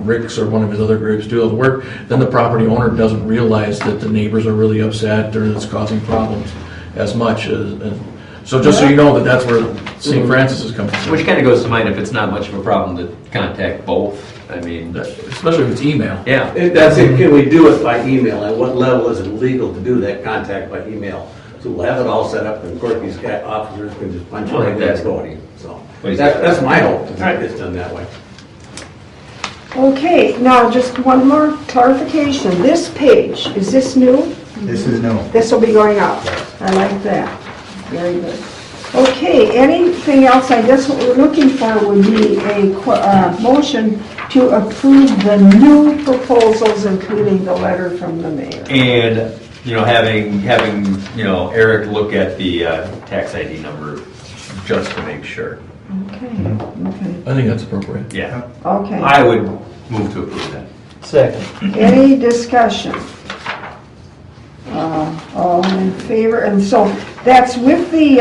[SPEAKER 3] Rick's or one of his other groups do all the work, then the property owner doesn't realize that the neighbors are really upset or it's causing problems as much as, so just so you know that's where St. Francis is coming from.
[SPEAKER 6] Which kind of goes to mind if it's not much of a problem to contact both. I mean,
[SPEAKER 3] Especially if it's email.
[SPEAKER 6] yeah.
[SPEAKER 4] That's it. Can we do it by email? At what level is it legal to do that contact by email? So we'll have it all set up and Corky's got officers can just punch it
[SPEAKER 6] Well,
[SPEAKER 4] in and
[SPEAKER 6] that's
[SPEAKER 4] go. So that's my hope, to
[SPEAKER 6] Right.
[SPEAKER 4] get this done that way.
[SPEAKER 1] Okay, now just one more clarification. This page, is this new?
[SPEAKER 5] This is no.
[SPEAKER 1] This will be going out. I like that. Very good. Okay, anything else? I guess what we're looking for would be a motion to approve the new proposals, including the letter from the mayor.
[SPEAKER 6] And, having, Eric look at the tax ID number just to make sure.
[SPEAKER 1] Okay,
[SPEAKER 3] I think that's appropriate.
[SPEAKER 6] Yeah.
[SPEAKER 1] okay.
[SPEAKER 6] I would move to approve that.
[SPEAKER 7] Second.
[SPEAKER 1] Any discussion? All in favor? And so that's with the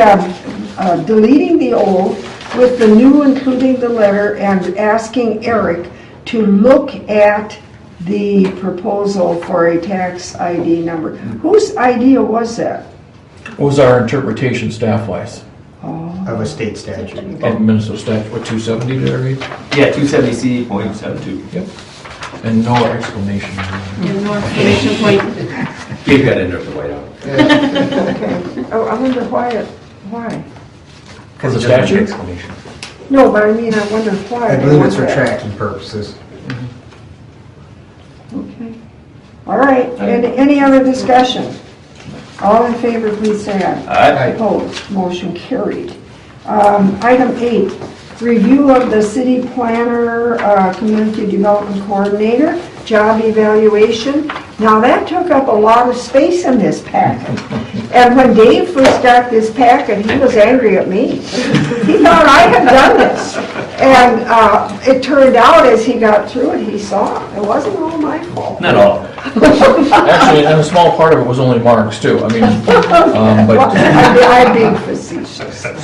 [SPEAKER 1] deleting the old, with the new including the letter, and asking Eric to look at the proposal for a tax ID number. Whose idea was that?
[SPEAKER 3] What was our interpretation staff-wise?
[SPEAKER 5] Of a state statute.
[SPEAKER 3] Of Minnesota statute, what, 270 did I read?
[SPEAKER 6] Yeah, 270C.72.
[SPEAKER 3] Yep. And no exclamation.
[SPEAKER 8] And no exclamation point.
[SPEAKER 6] Gabe got in there with the whiteout.
[SPEAKER 1] Okay. Oh, I wonder why.
[SPEAKER 3] For the statute?
[SPEAKER 6] Exclamation.
[SPEAKER 1] No, but I mean, I wonder why.
[SPEAKER 5] I
[SPEAKER 1] they
[SPEAKER 5] believe
[SPEAKER 1] want
[SPEAKER 5] it's for
[SPEAKER 1] that.
[SPEAKER 5] tracking purposes.
[SPEAKER 1] Okay. All right, any other discussion? All in favor, please say aye.
[SPEAKER 6] Aye.
[SPEAKER 1] Opposed, motion carried. Item 8, review of the city planner, community development coordinator, job evaluation. Now that took up a lot of space in this packet. And when Dave first got this packet, he was angry at me. He thought I had done this. And it turned out as he got through it, he saw it wasn't all my fault.
[SPEAKER 6] Not all.
[SPEAKER 3] Actually, and a small part of it was only Mark's too. I mean, but
[SPEAKER 1] I'm being facetious.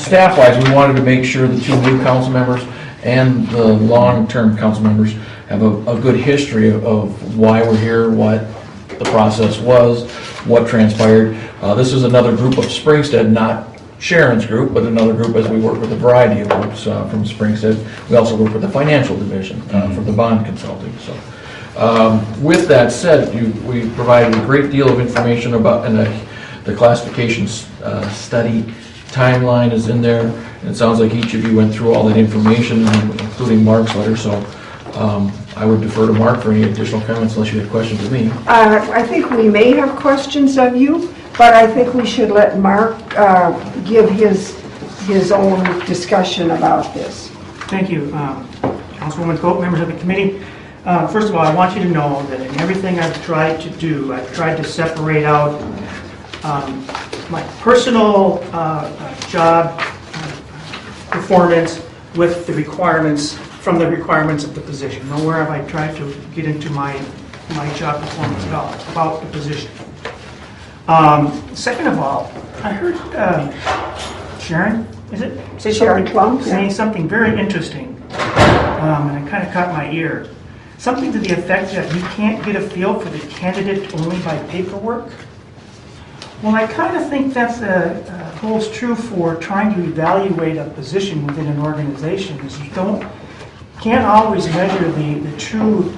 [SPEAKER 3] staff-wise, we wanted to make sure the two new council members and the long-term council members have a good history of why we're here, what the process was, what transpired. This is another group of Springstead, not Sharon's group, but another group as we work with a variety of groups from Springstead. We also work with the financial division for the bond consulting. So, with that said, we provided a great deal of information about, and the classification study timeline is in there. And it sounds like each of you went through all that information, including Mark's letter. So I would defer to Mark for any additional comments unless you had questions of me.
[SPEAKER 1] I think we may have questions of you, but I think we should let Mark give his own discussion about this.
[SPEAKER 11] Thank you, Councilwoman Cope, members of the committee. First of all, I want you to know that in everything I've tried to do, I've tried to separate out my personal job performance with the requirements, from the requirements of the position. Nowhere have I tried to get into my job performance at all, about the position. Second of all, I heard Sharon, is it? Say
[SPEAKER 1] Sharon
[SPEAKER 11] something,
[SPEAKER 1] Plum, yeah.
[SPEAKER 11] saying something very interesting, and it kind of caught my ear. Something to the effect that you can't get a feel for the candidate only by paperwork. Well, I kind of think that holds true for trying to evaluate a position within an organization, is you can't always measure the true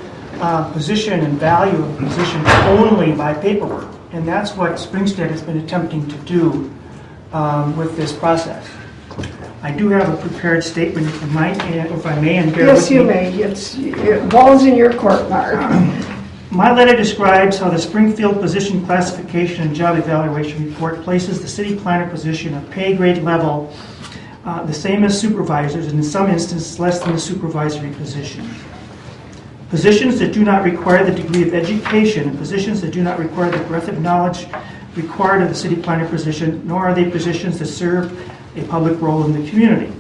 [SPEAKER 11] position and value of a position only by paperwork. And that's what Springstead has been attempting to do with this process. I do have a prepared statement, if I may, and bear
[SPEAKER 1] Yes,
[SPEAKER 11] with me.
[SPEAKER 1] you may. It ball's in your court, Mark.
[SPEAKER 11] My letter describes how the Springfield Position Classification and Job Evaluation Report places the city planner position of pay grade level the same as supervisors, and in some instances less than the supervisory position. Positions that do not require the degree of education and positions that do not require the breadth of knowledge required of the city planner position, nor are they positions that serve a public role in the community.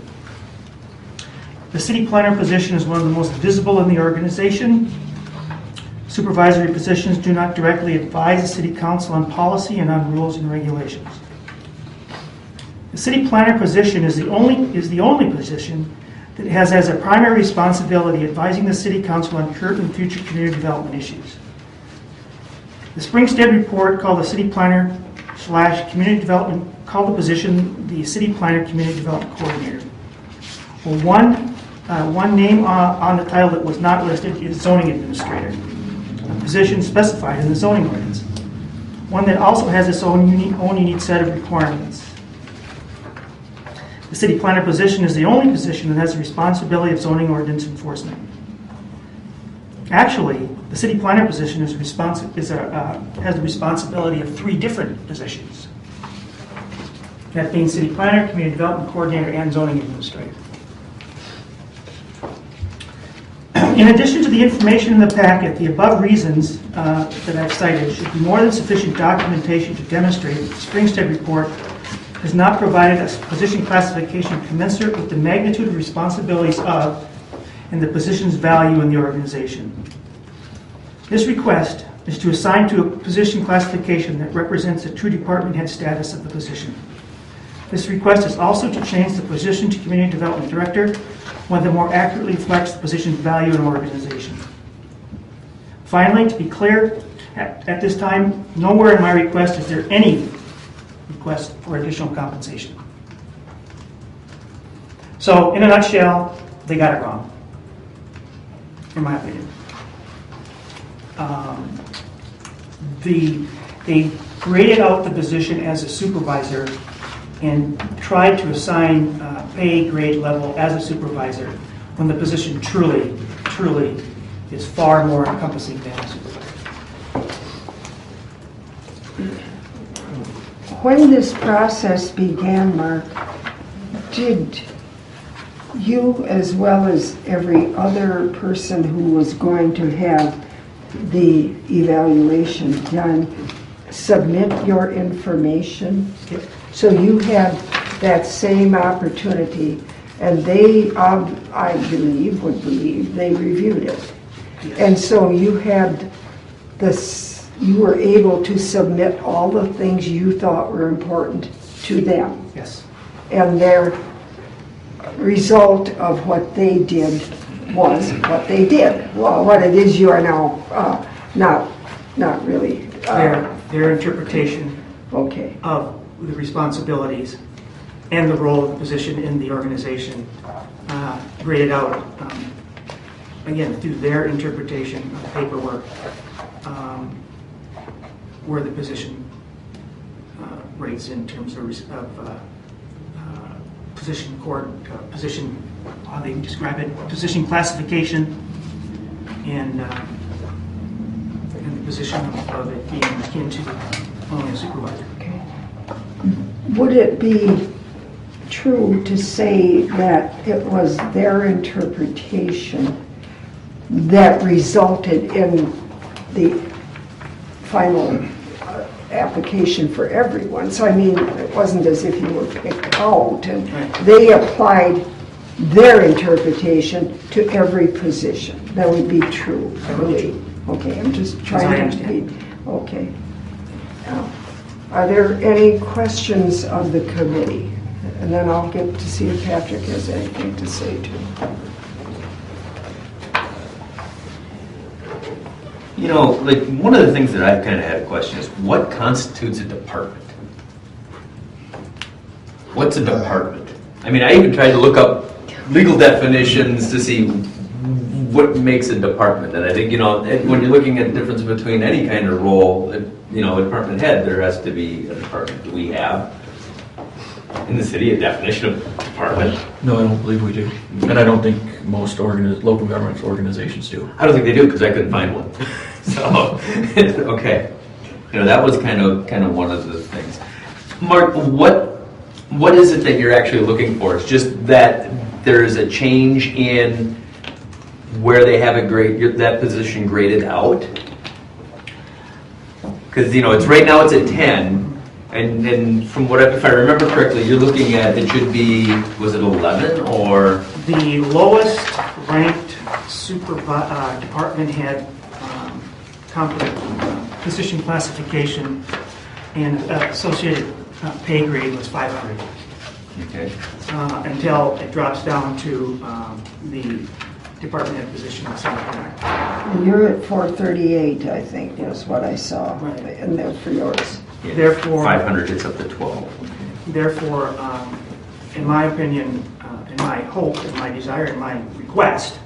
[SPEAKER 11] The city planner position is one of the most visible in the organization. Supervisory positions do not directly advise the city council on policy and on rules and regulations. The city planner position is the only position that has as a primary responsibility advising the city council on current and future community development issues. The Springstead report called the city planner / community development, called the position the city planner community development coordinator. Well, one name on the title that was not listed is zoning administrator, a position specified in the zoning ordinance, one that also has its own unique set of requirements. The city planner position is the only position that has the responsibility of zoning ordinance enforcement. Actually, the city planner position has the responsibility of 3 different positions. That being city planner, community development coordinator, and zoning administrator. In addition to the information in the packet, the above reasons that I've cited should be more than sufficient documentation to demonstrate that the Springstead report has not provided a position classification commensurate with the magnitude of responsibilities of and the position's value in the organization. This request is to assign to a position classification that represents the true department head status of the position. This request is also to change the position to community development director, one that more accurately reflects the position's value in an organization. Finally, to be clear, at this time, nowhere in my request is there any request for additional compensation. So, in a nutshell, they got it wrong, in my opinion. They graded out the position as a supervisor and tried to assign pay grade level as a supervisor when the position truly is far more encompassing than a supervisor.
[SPEAKER 1] When this process began, Mark, did you, as well as every other person who was going to have the evaluation done, submit your information?
[SPEAKER 11] Yes.
[SPEAKER 1] So you had that same opportunity, and they, I would believe, they reviewed it.
[SPEAKER 11] Yes.
[SPEAKER 1] And so you had this, you were able to submit all the things you thought were important to them.
[SPEAKER 11] Yes.
[SPEAKER 1] And their result of what they did was what they did. Well, what it is you are now not really.
[SPEAKER 11] Their interpretation
[SPEAKER 1] Okay.
[SPEAKER 11] of the responsibilities and the role of the position in the organization graded out, again, through their interpretation of the paperwork, where the position rates in terms of position, how they describe it, position classification, and the position of it being akin to only a supervisor.
[SPEAKER 1] Okay. Would it be true to say that it was their interpretation that resulted in the final application for everyone. So I mean, it wasn't as if you were picked out, and they applied their interpretation to every position. That would be true, I believe. Okay, I'm just trying to be, okay. Now, are there any questions of the committee? And then I'll get to see if Patrick has anything to say too.
[SPEAKER 6] You know, like, one of the things that I've kind of had a question is, what constitutes a department? What's a department? I mean, I even tried to look up legal definitions to see what makes a department. And I think, you know, when you're looking at the difference between any kind of role, you know, a department head, there has to be a department. Do we have in the city a definition of department?
[SPEAKER 3] No, I don't believe we do. And I don't think most local government organizations do.
[SPEAKER 6] I don't think they do, because I couldn't find one. So, okay. You know, that was kind of one of the things. Mark, what is it that you're actually looking for? It's just that there is a change in where they have that position graded out? Because, you know, it's right now it's at 10, and from what if I remember correctly, you're looking at, it should be, was it 11 or?
[SPEAKER 11] The lowest ranked department head position classification and associated pay grade was 500.
[SPEAKER 6] Okay.
[SPEAKER 11] Until it drops down to the department head position of 700.
[SPEAKER 1] And you're at 438, I think, was what I saw in there for yours.
[SPEAKER 6] Yeah.
[SPEAKER 11] Therefore,
[SPEAKER 6] 500 gets up to 12.
[SPEAKER 11] Therefore, in my opinion, and my hope, and my desire, and my request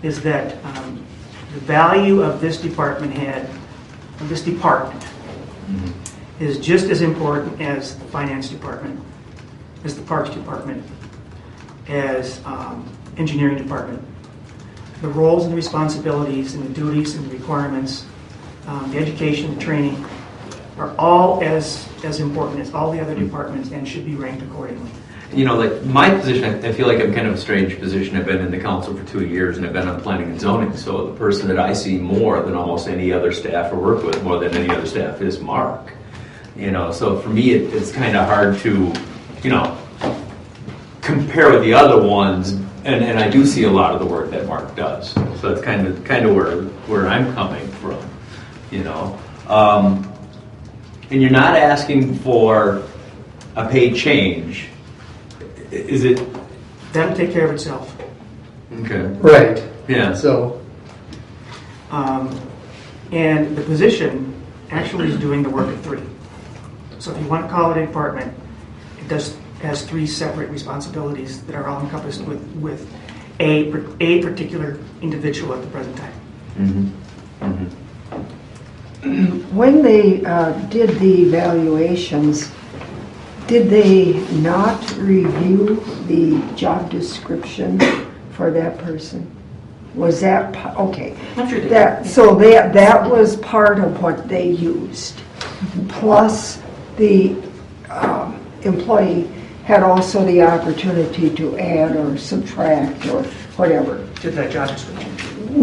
[SPEAKER 11] is that the value of this department head, of this department, is just as important as the finance department, as the parks department, as engineering department. The roles and the responsibilities and the duties and the requirements, the education, the training, are all as important as all the other departments and should be ranked accordingly.
[SPEAKER 6] You know, like my position, I feel like I'm kind of a strange position. I've been in the council for 2 years and I've been on planning and zoning. So the person that I see more than almost any other staff or work with more than any other staff is Mark. You know, so for me, it's kind of hard to, you know, compare with the other ones. And I do see a lot of the work that Mark does. So that's kind of where I'm coming from, you know. And you're not asking for a pay change. Is it?
[SPEAKER 11] That'll take care of itself.
[SPEAKER 6] Okay.
[SPEAKER 7] Right.
[SPEAKER 6] Yeah.
[SPEAKER 7] So,
[SPEAKER 11] And the position actually is doing the work of three. So if you want to call it a department, it has three separate responsibilities that are all encompassed with a particular individual at the present time.
[SPEAKER 6] Mm-hmm. Mm-hmm.
[SPEAKER 1] When they did the evaluations, did they not review the job description for that person? Was that, okay.
[SPEAKER 11] I'm sure they
[SPEAKER 1] did. That was part of what they used. Plus, the employee had also the opportunity to add or subtract or whatever
[SPEAKER 11] to that job description.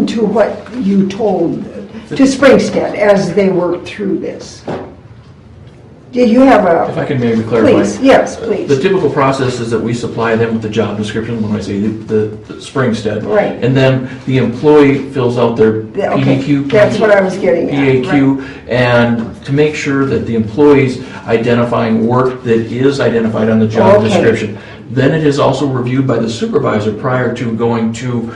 [SPEAKER 1] to what you told to Springstead as they worked through this. Did you have a...
[SPEAKER 3] If I can maybe clarify.
[SPEAKER 1] Please, yes, please.
[SPEAKER 3] The typical process is that we supply them with the job description, when I say the Springstead.
[SPEAKER 1] Right.
[SPEAKER 3] And then the employee fills out their
[SPEAKER 1] Okay,
[SPEAKER 3] PDQ.
[SPEAKER 1] that's what I was getting at.
[SPEAKER 3] PAQ, and to make sure that the employee's identifying work that is identified on the job
[SPEAKER 1] Okay.
[SPEAKER 3] description. Then it is also reviewed by the supervisor prior to going to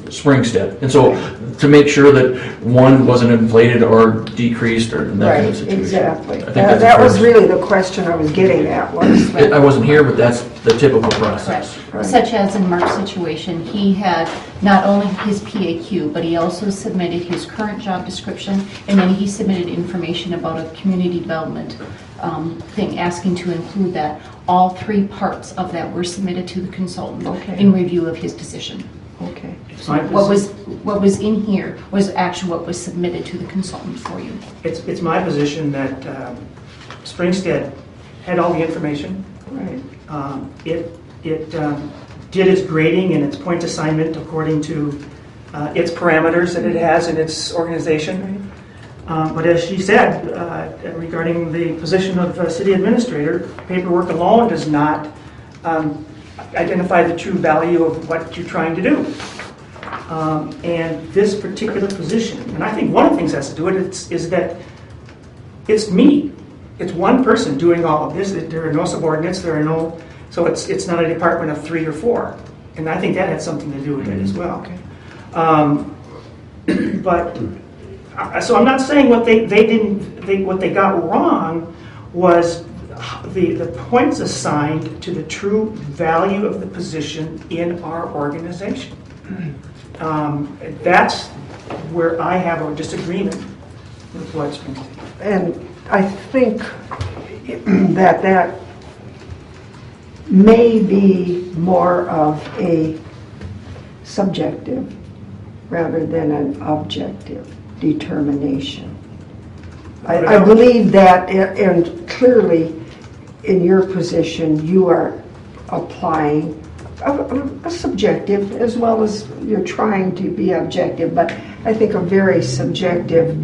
[SPEAKER 3] Springstead. And so to make sure that one wasn't inflated or decreased or that kind of situation.
[SPEAKER 1] Exactly.
[SPEAKER 3] I think that's
[SPEAKER 1] That was
[SPEAKER 3] fair.
[SPEAKER 1] really the question I was getting at.
[SPEAKER 3] I wasn't here, but that's the typical process.
[SPEAKER 1] Right.
[SPEAKER 10] Such as in Mark's situation, he had not only his PAQ, but he also submitted his current job description, and then he submitted information about a community development thing, asking to include that. All three parts of that were submitted to the consultant in review of his position.
[SPEAKER 1] Okay.
[SPEAKER 10] So what was in here was actually what was submitted to the consultant for you.
[SPEAKER 11] It's my position that Springstead had all the information.
[SPEAKER 1] Right.
[SPEAKER 11] It did its grading and its point assignment according to its parameters that it has in its organization. But as she said, regarding the position of city administrator, paperwork alone does not identify the true value of what you're trying to do. And this particular position, and I think one of the things that has to do with it is that it's me. It's one person doing all of this. There are no subordinates. So it's not a department of 3 or 4. And I think that had something to do with it as well. So I'm not saying what they got wrong was the points assigned to the true value of the position in our organization. That's where I have a disagreement with what's been said.
[SPEAKER 1] And I think that may be more of a subjective rather than an objective determination. I believe that, and clearly in your position you are applying a subjective as well as you're trying to be objective, but I think a very subjective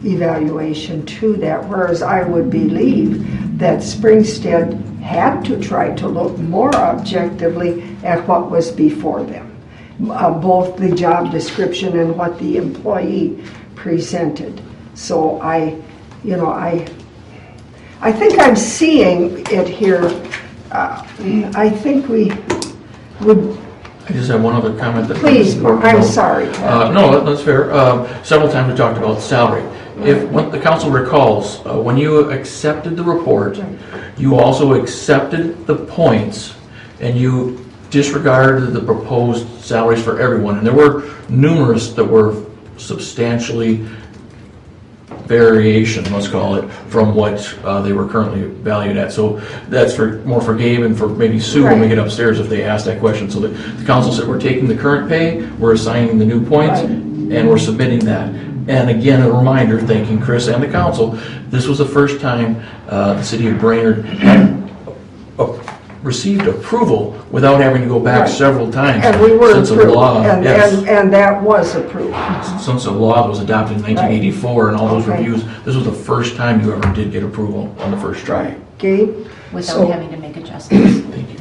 [SPEAKER 1] evaluation to that, whereas I would believe that Springstead had to try to look more objectively at what was before them, both the job description and what the employee presented. So I think I'm seeing it here. I think we would.
[SPEAKER 3] I just have one other comment.
[SPEAKER 1] Please, I'm sorry.
[SPEAKER 3] No, that's fair. Several times we talked about salary. If what the council recalls, when you accepted the report, you also accepted the points and you disregarded the proposed salaries for everyone. And there were numerous that were substantially variation, let's call it, from what they were currently valued at. So that's more for Gabe and for maybe Sue when we get upstairs if they ask that question. So the council said we're taking the current pay, we're assigning the new points, and we're submitting that. And again, a reminder, thanking Chris and the council, this was the first time the city of Brainerd had received approval without having to go back several times.
[SPEAKER 1] And we were
[SPEAKER 3] since
[SPEAKER 1] approved,
[SPEAKER 3] the law,
[SPEAKER 1] and that was approved.
[SPEAKER 3] Since the law was adopted in 1984 and all those reviews, this was the first time you ever did get approval on the first try.
[SPEAKER 1] Gabe?
[SPEAKER 10] Without having to make adjustments.
[SPEAKER 3] Thank you.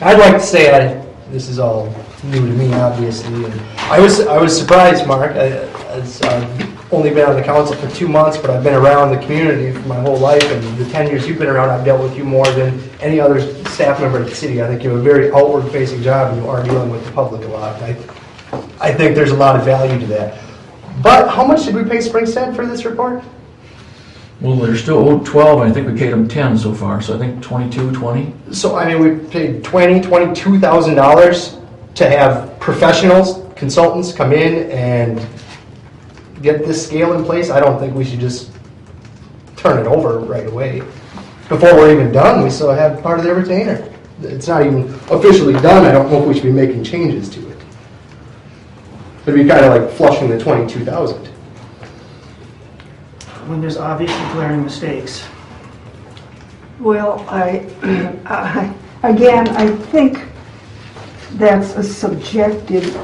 [SPEAKER 7] I'd like to say this is all new to me, obviously, and I was surprised, Mark. I've only been on the council for 2 months, but I've been around the community for my whole life, and the 10 years you've been around, I've dealt with you more than any other staff member at the city. I think you have a very outward-facing job, and you are dealing with the public a lot. I think there's a lot of value to that. But how much did we pay Springstead for this report?
[SPEAKER 3] Well, they're still owed 12, and I think we paid them 10 so far, so I think 22, 20.
[SPEAKER 7] So, I mean, we paid $22,000 to have professionals, consultants come in and get this scale in place. I don't think we should just turn it over right away. Before we're even done, we still have part of their retainer. It's not even officially done. I don't know if we should be making changes to it. It'd be kind of like flushing the 22,000.
[SPEAKER 11] When there's obviously glaring mistakes.
[SPEAKER 1] Well, again, I think that's a subjective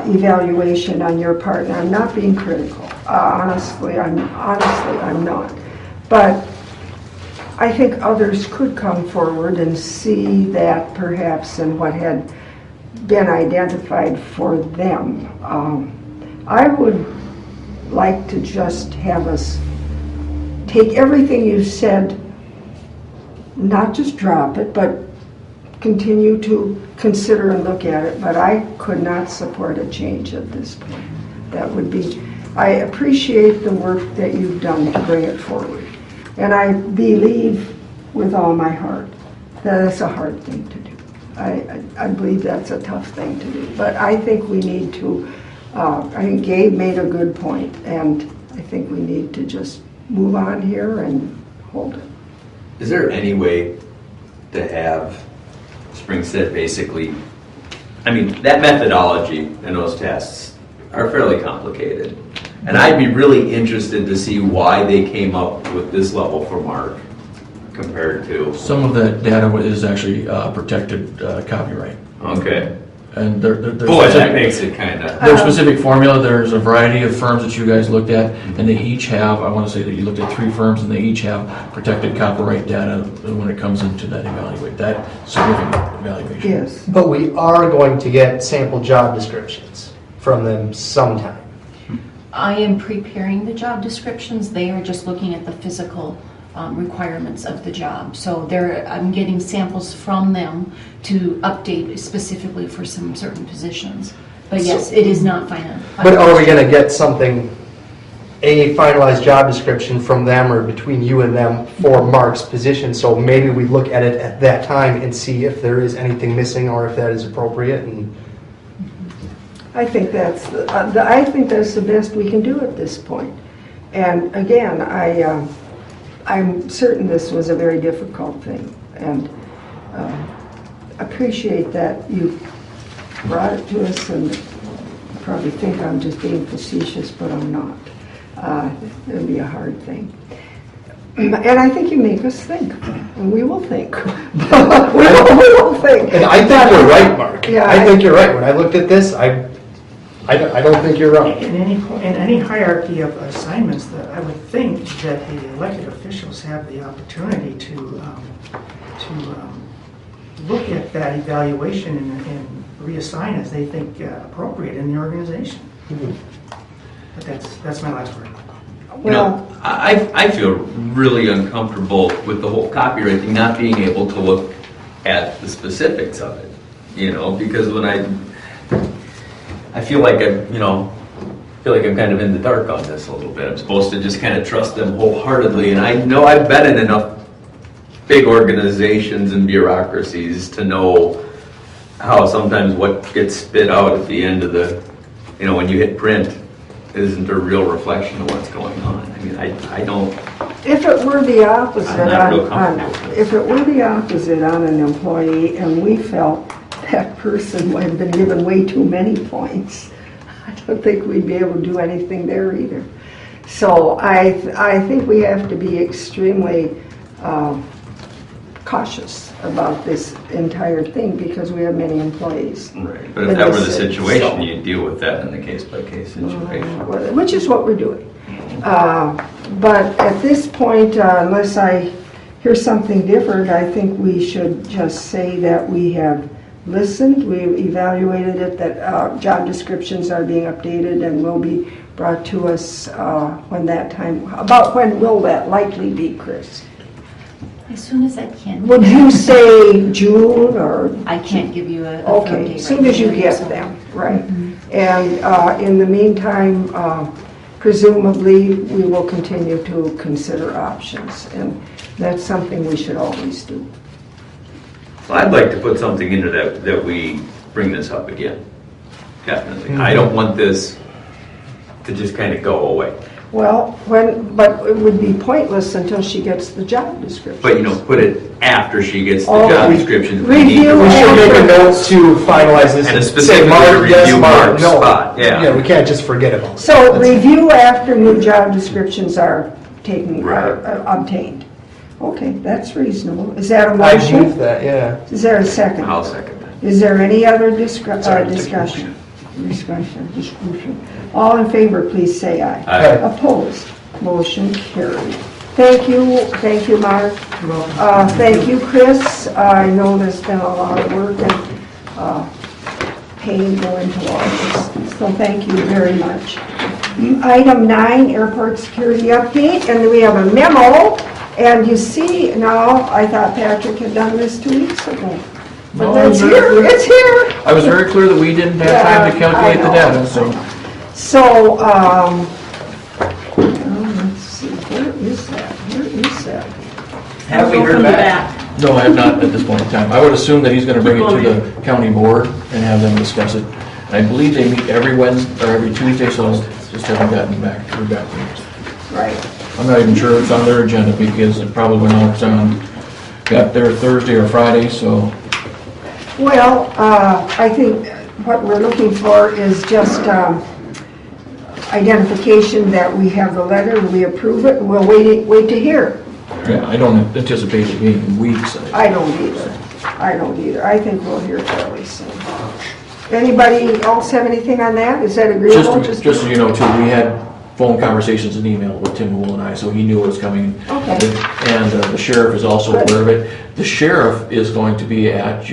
[SPEAKER 1] evaluation on your part, and I'm not being critical. Honestly, I'm not. But I think others could come forward and see that perhaps in what had been identified for them. I would like to just have us take everything you said, not just drop it, but continue to consider and look at it, but I could not support a change at this point. That would be, I appreciate the work that you've done to bring it forward. And I believe with all my heart that it's a hard thing to do. I believe that's a tough thing to do. But I think we need to, I think Gabe made a good point, and I think we need to just move on here and hold it.
[SPEAKER 6] Is there any way to have Springstead basically, I mean, that methodology and those tests are fairly complicated. And I'd be really interested to see why they came up with this level for Mark compared to...
[SPEAKER 3] Some of that data is actually protected copyright.
[SPEAKER 6] Okay.
[SPEAKER 3] And there's
[SPEAKER 6] Boy, that makes it kind of.
[SPEAKER 3] their specific formula. There's a variety of firms that you guys looked at, and they each have, I want to say that you looked at 3 firms, and they each have protected copyright data when it comes into that significant evaluation.
[SPEAKER 1] Yes.
[SPEAKER 7] But we are going to get sample job descriptions from them sometime.
[SPEAKER 10] I am preparing the job descriptions. They are just looking at the physical requirements of the job. So I'm getting samples from them to update specifically for some certain positions. But yes, it is not final.
[SPEAKER 7] But are we going to get something, a finalized job description from them or between you and them for Mark's position? So maybe we look at it at that time and see if there is anything missing or if that is appropriate. And
[SPEAKER 1] I think that's the best we can do at this point. And again, I'm certain this was a very difficult thing, and appreciate that you brought it to us, and you probably think I'm just being facetious, but I'm not. It'll be a hard thing. And I think you make us think, and we will think. we will think.
[SPEAKER 7] I think you're right, Mark.
[SPEAKER 1] Yeah,
[SPEAKER 7] I think you're right. When I looked at this, I don't think you're wrong.
[SPEAKER 11] In any hierarchy of assignments, that I would think that the elected officials have the opportunity to look at that evaluation and reassign as they think appropriate in the organization. But that's my last word.
[SPEAKER 6] You know, I feel really uncomfortable with the whole copyright thing, not being able to look at the specifics of it, you know, because when I feel like I'm kind of in the dark on this a little bit. I'm supposed to just kind of trust them wholeheartedly, and I know I've been in enough big organizations and bureaucracies to know how sometimes what gets spit out at the end of the, you know, when you hit print isn't a real reflection of what's going on. I mean, I don't.
[SPEAKER 1] If it were the opposite,
[SPEAKER 6] I'm not real comfortable with
[SPEAKER 1] if it were the opposite on an employee, and we felt that person would have been given way too many points, I don't think we'd be able to do anything there either. So I think we have to be extremely cautious about this entire thing because we have many employees.
[SPEAKER 6] Right. But if that were the situation, you'd deal with that in the case-by-case situation.
[SPEAKER 1] Which is what we're doing. But at this point, unless I hear something different, I think we should just say that we have listened, we've evaluated it, that job descriptions are being updated and will be brought to us when that time, about when will that likely be, Chris?
[SPEAKER 10] As soon as I can.
[SPEAKER 1] Would you say June or?
[SPEAKER 10] I can't give you a
[SPEAKER 1] Okay,
[SPEAKER 10] firm date
[SPEAKER 1] as soon as you get them, right. And in the meantime, presumably, we will continue to consider options, and that's something we should always do.
[SPEAKER 6] Well, I'd like to put something into that we bring this up again. Definitely. I don't want this to just kind of go away.
[SPEAKER 1] Well, but it would be pointless until she gets the job description.
[SPEAKER 6] But, you know, put it after she gets the
[SPEAKER 1] Oh,
[SPEAKER 6] job description.
[SPEAKER 1] review
[SPEAKER 7] We should make a note to finalize this.
[SPEAKER 6] And
[SPEAKER 7] say
[SPEAKER 6] specifically
[SPEAKER 7] Mark,
[SPEAKER 6] to
[SPEAKER 7] yes,
[SPEAKER 6] review
[SPEAKER 7] Mark,
[SPEAKER 6] Mark's
[SPEAKER 7] no.
[SPEAKER 6] spot, yeah.
[SPEAKER 7] Yeah, we can't just forget about it.
[SPEAKER 1] So
[SPEAKER 7] That's-
[SPEAKER 1] review after new job descriptions are taken,
[SPEAKER 6] Right.
[SPEAKER 1] obtained. Okay, that's reasonable. Is that a
[SPEAKER 7] I
[SPEAKER 1] motion?
[SPEAKER 7] move that, yeah.
[SPEAKER 1] Is there a second?
[SPEAKER 6] I'll second that.
[SPEAKER 1] Is there any other discussion?
[SPEAKER 6] motion.
[SPEAKER 1] Discussion. All in favor, please say aye.
[SPEAKER 6] Aye.
[SPEAKER 1] Opposed? Motion carried. Thank you, Mark. Thank you, Chris. I know there's been a lot of work and pain going to all this, so thank you very much. Item 9, airport security update, and we have a memo, and you see, now, I thought Patrick had done this 2 weeks ago. But it's here, it's here.
[SPEAKER 3] I was very clear that we didn't have time to calculate the data, so.
[SPEAKER 1] So, let's see, where is that?
[SPEAKER 6] Have we heard back?
[SPEAKER 3] No, I have not at this point in time. I would assume that he's going to bring it to the county board and have them discuss it. And I believe they meet every Wednesday, or every Tuesday, so just haven't gotten back to me.
[SPEAKER 1] Right.
[SPEAKER 3] I'm not even sure it's on their agenda because it probably went out got there Thursday or Friday, so.
[SPEAKER 1] Well, I think what we're looking for is just identification that we have the letter, we approve it, and we'll wait to hear.
[SPEAKER 3] Yeah, I don't anticipate it being weeks.
[SPEAKER 1] I don't either. I think we'll hear fairly soon. Anybody else have anything on that? Is that agreeable?
[SPEAKER 3] Just so you know, too, we had phone conversations and email with Tim Wool and I, so he knew what was coming.
[SPEAKER 1] Okay.
[SPEAKER 3] And the sheriff is also
[SPEAKER 1] Good.
[SPEAKER 3] aware of it. The sheriff is going to be at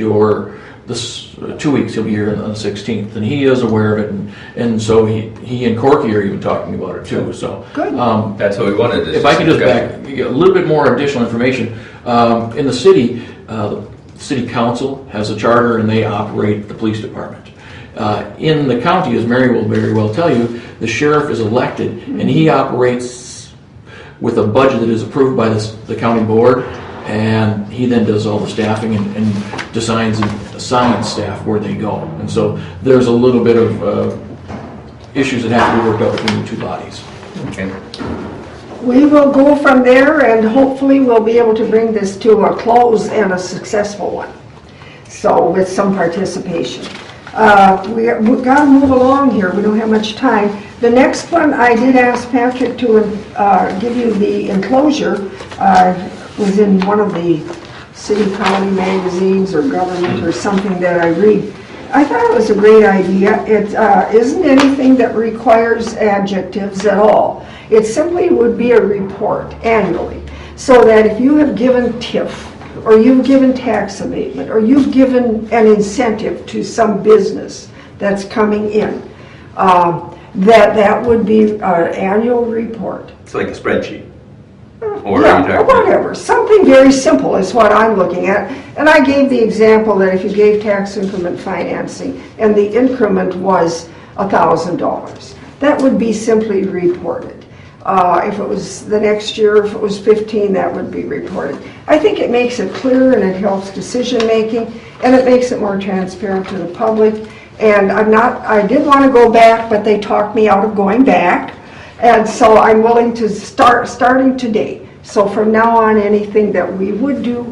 [SPEAKER 3] this 2 weeks, he'll be here on the 16th, and he is aware of it, and so he and Corky are even talking about it too, so.
[SPEAKER 1] Good.
[SPEAKER 6] That's what we wanted to.
[SPEAKER 3] If I can just get a little bit more additional information, in the city council has a charter and they operate the police department. In the county, as Mary will very well tell you, the sheriff is elected and he operates with a budget that is approved by the county board, and he then does all the staffing and assigns staff where they go. And so there's a little bit of issues that have to be worked out between the two bodies.
[SPEAKER 6] Okay.
[SPEAKER 1] We will go from there, and hopefully we'll be able to bring this to a close and a successful one. So with some participation. We've got to move along here. We don't have much time. The next one, I did ask Patrick to give you the enclosure. Was in one of the city county magazines or government or something that I read. I thought it was a great idea. It isn't anything that requires adjectives at all. It simply would be a report annually, so that if you have given TIF, or you've given tax abatement, or you've given an incentive to some business that's coming in, that would be an annual report.
[SPEAKER 6] It's like a spreadsheet. Or
[SPEAKER 1] Yeah, or whatever. Something very simple is what I'm looking at. And I gave the example that if you gave tax increment financing and the increment was $1,000, that would be simply reported. If it was the next year, if it was 15, that would be reported. I think it makes it clear and it helps decision making, and it makes it more transparent to the public. And I did want to go back, but they talked me out of going back. And so I'm willing to starting today. So from now on, anything that we would do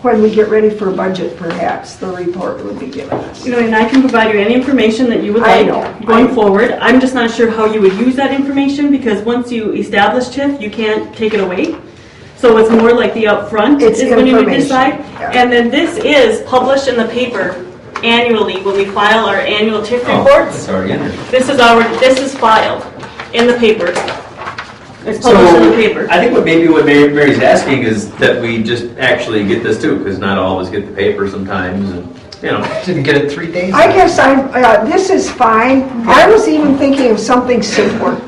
[SPEAKER 1] when we get ready for a budget, perhaps, the report would be given us.
[SPEAKER 8] You know, and I can provide you any information that you would
[SPEAKER 1] I
[SPEAKER 8] like
[SPEAKER 1] know.
[SPEAKER 8] going forward. I'm just not sure how you would use that information, because once you establish TIF, you can't take it away. So it's more like the upfront
[SPEAKER 1] It's
[SPEAKER 8] is when you would
[SPEAKER 1] information,
[SPEAKER 8] decide.
[SPEAKER 1] yeah.
[SPEAKER 8] And then this is published in the paper annually when we file our annual TIF
[SPEAKER 6] Oh,
[SPEAKER 8] reports.
[SPEAKER 6] it's already in there.
[SPEAKER 8] This is filed in the paper. It's published in the paper.
[SPEAKER 6] I think what Mary's asking is that we just actually get this too, because not all of us get the paper sometimes, and
[SPEAKER 7] Didn't get it 3 days?
[SPEAKER 1] I guess this is fine. I was even thinking of something simpler.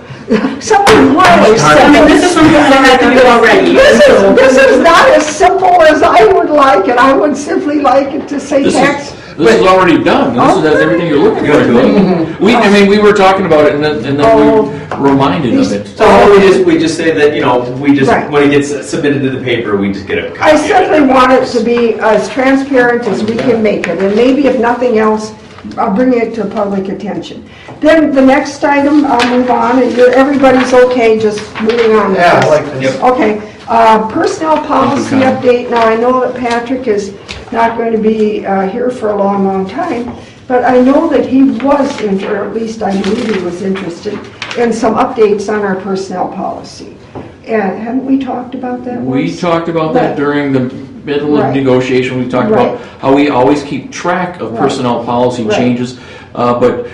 [SPEAKER 1] Something really simple.
[SPEAKER 8] I mean, this is something that I had to do already.
[SPEAKER 1] This is not as simple as I would like it. I would simply like it to say tax.
[SPEAKER 3] This is already done. That's everything you're looking for. We were talking about it, and then we reminded of it.
[SPEAKER 6] So we just say that
[SPEAKER 1] Right.
[SPEAKER 6] when it gets submitted to the paper, we just get a copy.
[SPEAKER 1] I simply want it to be as transparent as we can make it, and maybe if nothing else, I'll bring it to public attention. Then the next item, I'll move on, and everybody's okay just moving on. with
[SPEAKER 7] Yeah, I
[SPEAKER 1] this.
[SPEAKER 7] like this.
[SPEAKER 6] Yep.
[SPEAKER 1] Okay, personnel policy update. Now, I know that Patrick is not going to be here for a long, long time, but I know that he was, or at least I believe he was interested in some updates on our personnel policy. And haven't we talked about that once?
[SPEAKER 3] We talked about that
[SPEAKER 1] Right.
[SPEAKER 3] during the middle of
[SPEAKER 1] Right.
[SPEAKER 3] negotiation. We talked
[SPEAKER 1] Right.
[SPEAKER 3] about how we always keep track of
[SPEAKER 1] Right.
[SPEAKER 3] personnel policy
[SPEAKER 1] Right.
[SPEAKER 3] changes, but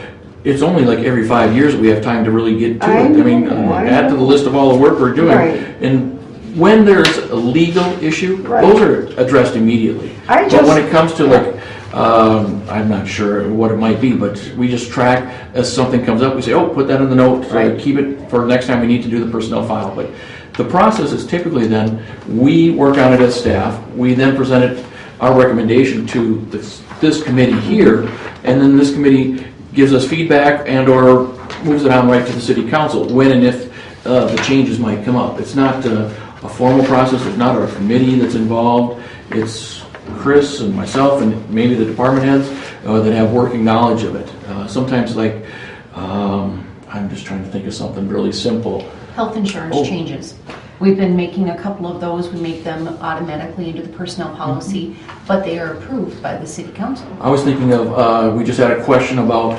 [SPEAKER 3] it's only like every 5 years that we have time to really get to
[SPEAKER 1] I
[SPEAKER 3] it.
[SPEAKER 1] know, I
[SPEAKER 3] add to the
[SPEAKER 1] know.
[SPEAKER 3] list of all the work we're doing.
[SPEAKER 1] Right.
[SPEAKER 3] And when there's a legal issue,
[SPEAKER 1] Right.
[SPEAKER 3] those are addressed immediately.
[SPEAKER 1] I
[SPEAKER 3] But
[SPEAKER 1] just-
[SPEAKER 3] when it comes to I'm not sure what it might be, but we just track as something comes up, we say, oh, put that in the note,
[SPEAKER 1] Right.
[SPEAKER 3] keep it for next time we need to do the personnel file. But the process is typically then, we work on it as staff, we then present it, our recommendation to this committee here, and then this committee gives us feedback and or moves it on right to the city council when and if the changes might come up. It's not a formal process, it's not a committee that's involved, it's Chris and myself and maybe the department heads that have working knowledge of it. Sometimes I'm just trying to think of something really simple.
[SPEAKER 10] Health insurance
[SPEAKER 3] Oh.
[SPEAKER 10] changes. We've been making a couple of those. We make them automatically into the personnel policy, but they are approved by the city council.
[SPEAKER 3] I was thinking of, we just had a question about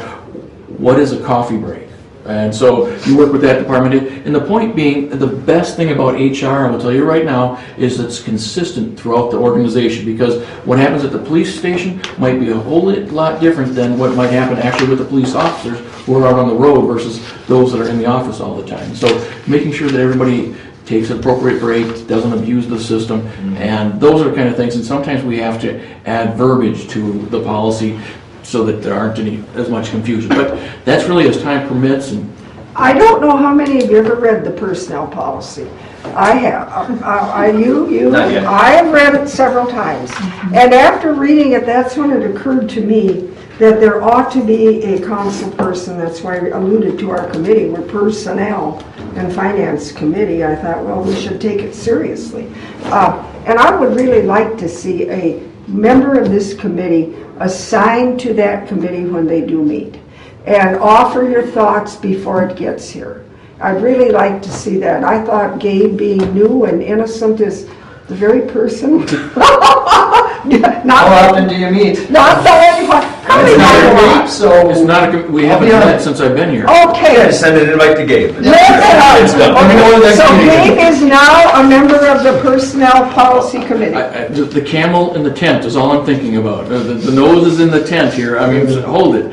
[SPEAKER 3] what is a coffee break? And so you work with that department. And the point being, the best thing about HR, I will tell you right now, is it's consistent throughout the organization, because what happens at the police station might be a whole lot different than what might happen actually with the police officers who are out on the road versus those that are in the office all the time. So making sure that everybody takes appropriate breaks, doesn't abuse the system, and those are the kind of things. And sometimes we have to add verbiage to the policy so that there aren't as much confusion. But that's really as time permits. And
[SPEAKER 1] I don't know how many of you ever read the personnel policy. I have.
[SPEAKER 6] Not yet.
[SPEAKER 1] I have read it several times. And after reading it, that's when it occurred to me that there ought to be a council person. That's why I alluded to our committee. We're Personnel and Finance Committee. I thought, well, we should take it seriously. And I would really like to see a member of this committee assigned to that committee when they do meet, and offer your thoughts before it gets here. I'd really like to see that. I thought Gabe, being new and innocent, is the very person.
[SPEAKER 7] How often do you meet?
[SPEAKER 1] Not that anyone. Probably
[SPEAKER 7] It's
[SPEAKER 1] not
[SPEAKER 7] not
[SPEAKER 1] a
[SPEAKER 7] a
[SPEAKER 1] lot.
[SPEAKER 7] week, so.
[SPEAKER 3] it's not we haven't met since I've been here.
[SPEAKER 1] Okay.
[SPEAKER 6] Send an invite to Gabe.
[SPEAKER 1] Yes,
[SPEAKER 6] It's done.
[SPEAKER 1] okay. So Gabe is now a member of the Personnel Policy Committee.
[SPEAKER 3] The camel in the tent is all I'm thinking about. The nose is in the tent here. I mean, hold it.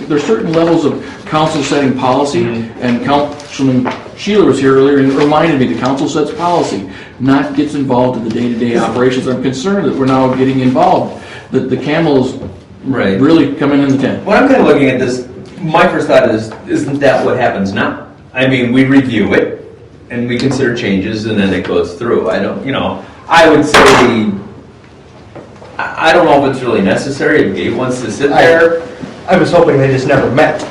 [SPEAKER 3] There's certain levels of council setting policy, and Councilman Sheeler was here earlier and reminded me the council sets policy, not gets involved in the day-to-day operations. I'm concerned that we're now getting involved, that the camel's
[SPEAKER 6] Right.
[SPEAKER 3] really coming in the tent.
[SPEAKER 6] When I'm kind of looking at this, my first thought is, isn't that what happens now? I mean, we review it, and we consider changes, and then it goes through. I don't, I would say, I don't know if it's really necessary, if Gabe wants to sit there.
[SPEAKER 7] I was hoping they just never met.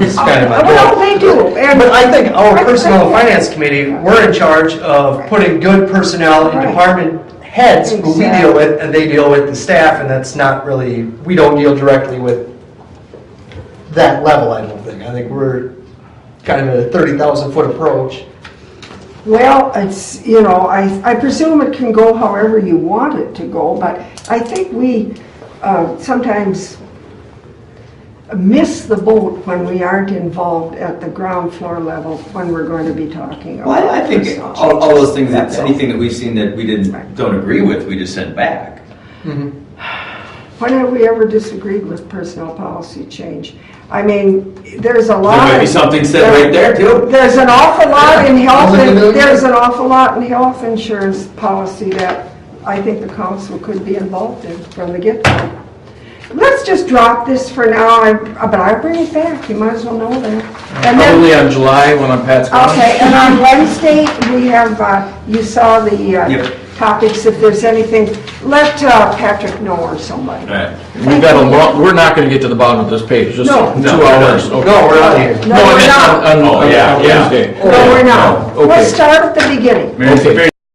[SPEAKER 7] It's kind of my
[SPEAKER 1] Well,
[SPEAKER 7] goal.
[SPEAKER 1] they do.
[SPEAKER 7] But I think our Personnel and Finance Committee, we're in charge of putting good personnel in
[SPEAKER 1] Right.
[SPEAKER 7] department heads who we deal with, and they deal with the staff, and that's not really, we don't deal directly with that level, I don't think. I think we're kind of a 30,000-foot approach.
[SPEAKER 1] Well, it's, I presume it can go however you want it to go, but I think we sometimes miss the boat when we aren't involved at the ground floor level when we're going to be talking about.
[SPEAKER 6] Well, I think
[SPEAKER 1] personnel
[SPEAKER 6] all
[SPEAKER 1] changes.
[SPEAKER 6] those things,
[SPEAKER 1] That's all.
[SPEAKER 6] anything that we've seen that we don't agree with, we just send back.
[SPEAKER 1] When have we ever disagreed with personnel policy change? I mean, there's a lot.
[SPEAKER 6] There might be something said right there, too.
[SPEAKER 1] There's an awful lot in health. There's an awful lot in health insurance policy that I think the council could be involved in from the get-go. Let's just drop this for now, but I'll bring it back. You might as well know that. And then-
[SPEAKER 3] Probably on July when I'm Pat's gone.
[SPEAKER 1] Okay, and on Wednesday, we have, you saw the
[SPEAKER 6] Yep.
[SPEAKER 1] topics. If there's anything, let Patrick know or somebody.
[SPEAKER 6] All right.
[SPEAKER 3] We've got we're not going to get to the bottom of this page, just
[SPEAKER 1] No.
[SPEAKER 3] 2
[SPEAKER 6] No,
[SPEAKER 3] hours.
[SPEAKER 6] no,
[SPEAKER 3] Okay.
[SPEAKER 7] No, we're not here.
[SPEAKER 1] No, we're not.
[SPEAKER 3] On
[SPEAKER 6] Oh, yeah, yeah.
[SPEAKER 3] Wednesday.
[SPEAKER 1] No, we're not.
[SPEAKER 3] Okay.
[SPEAKER 1] Let's start at the beginning.
[SPEAKER 6] Very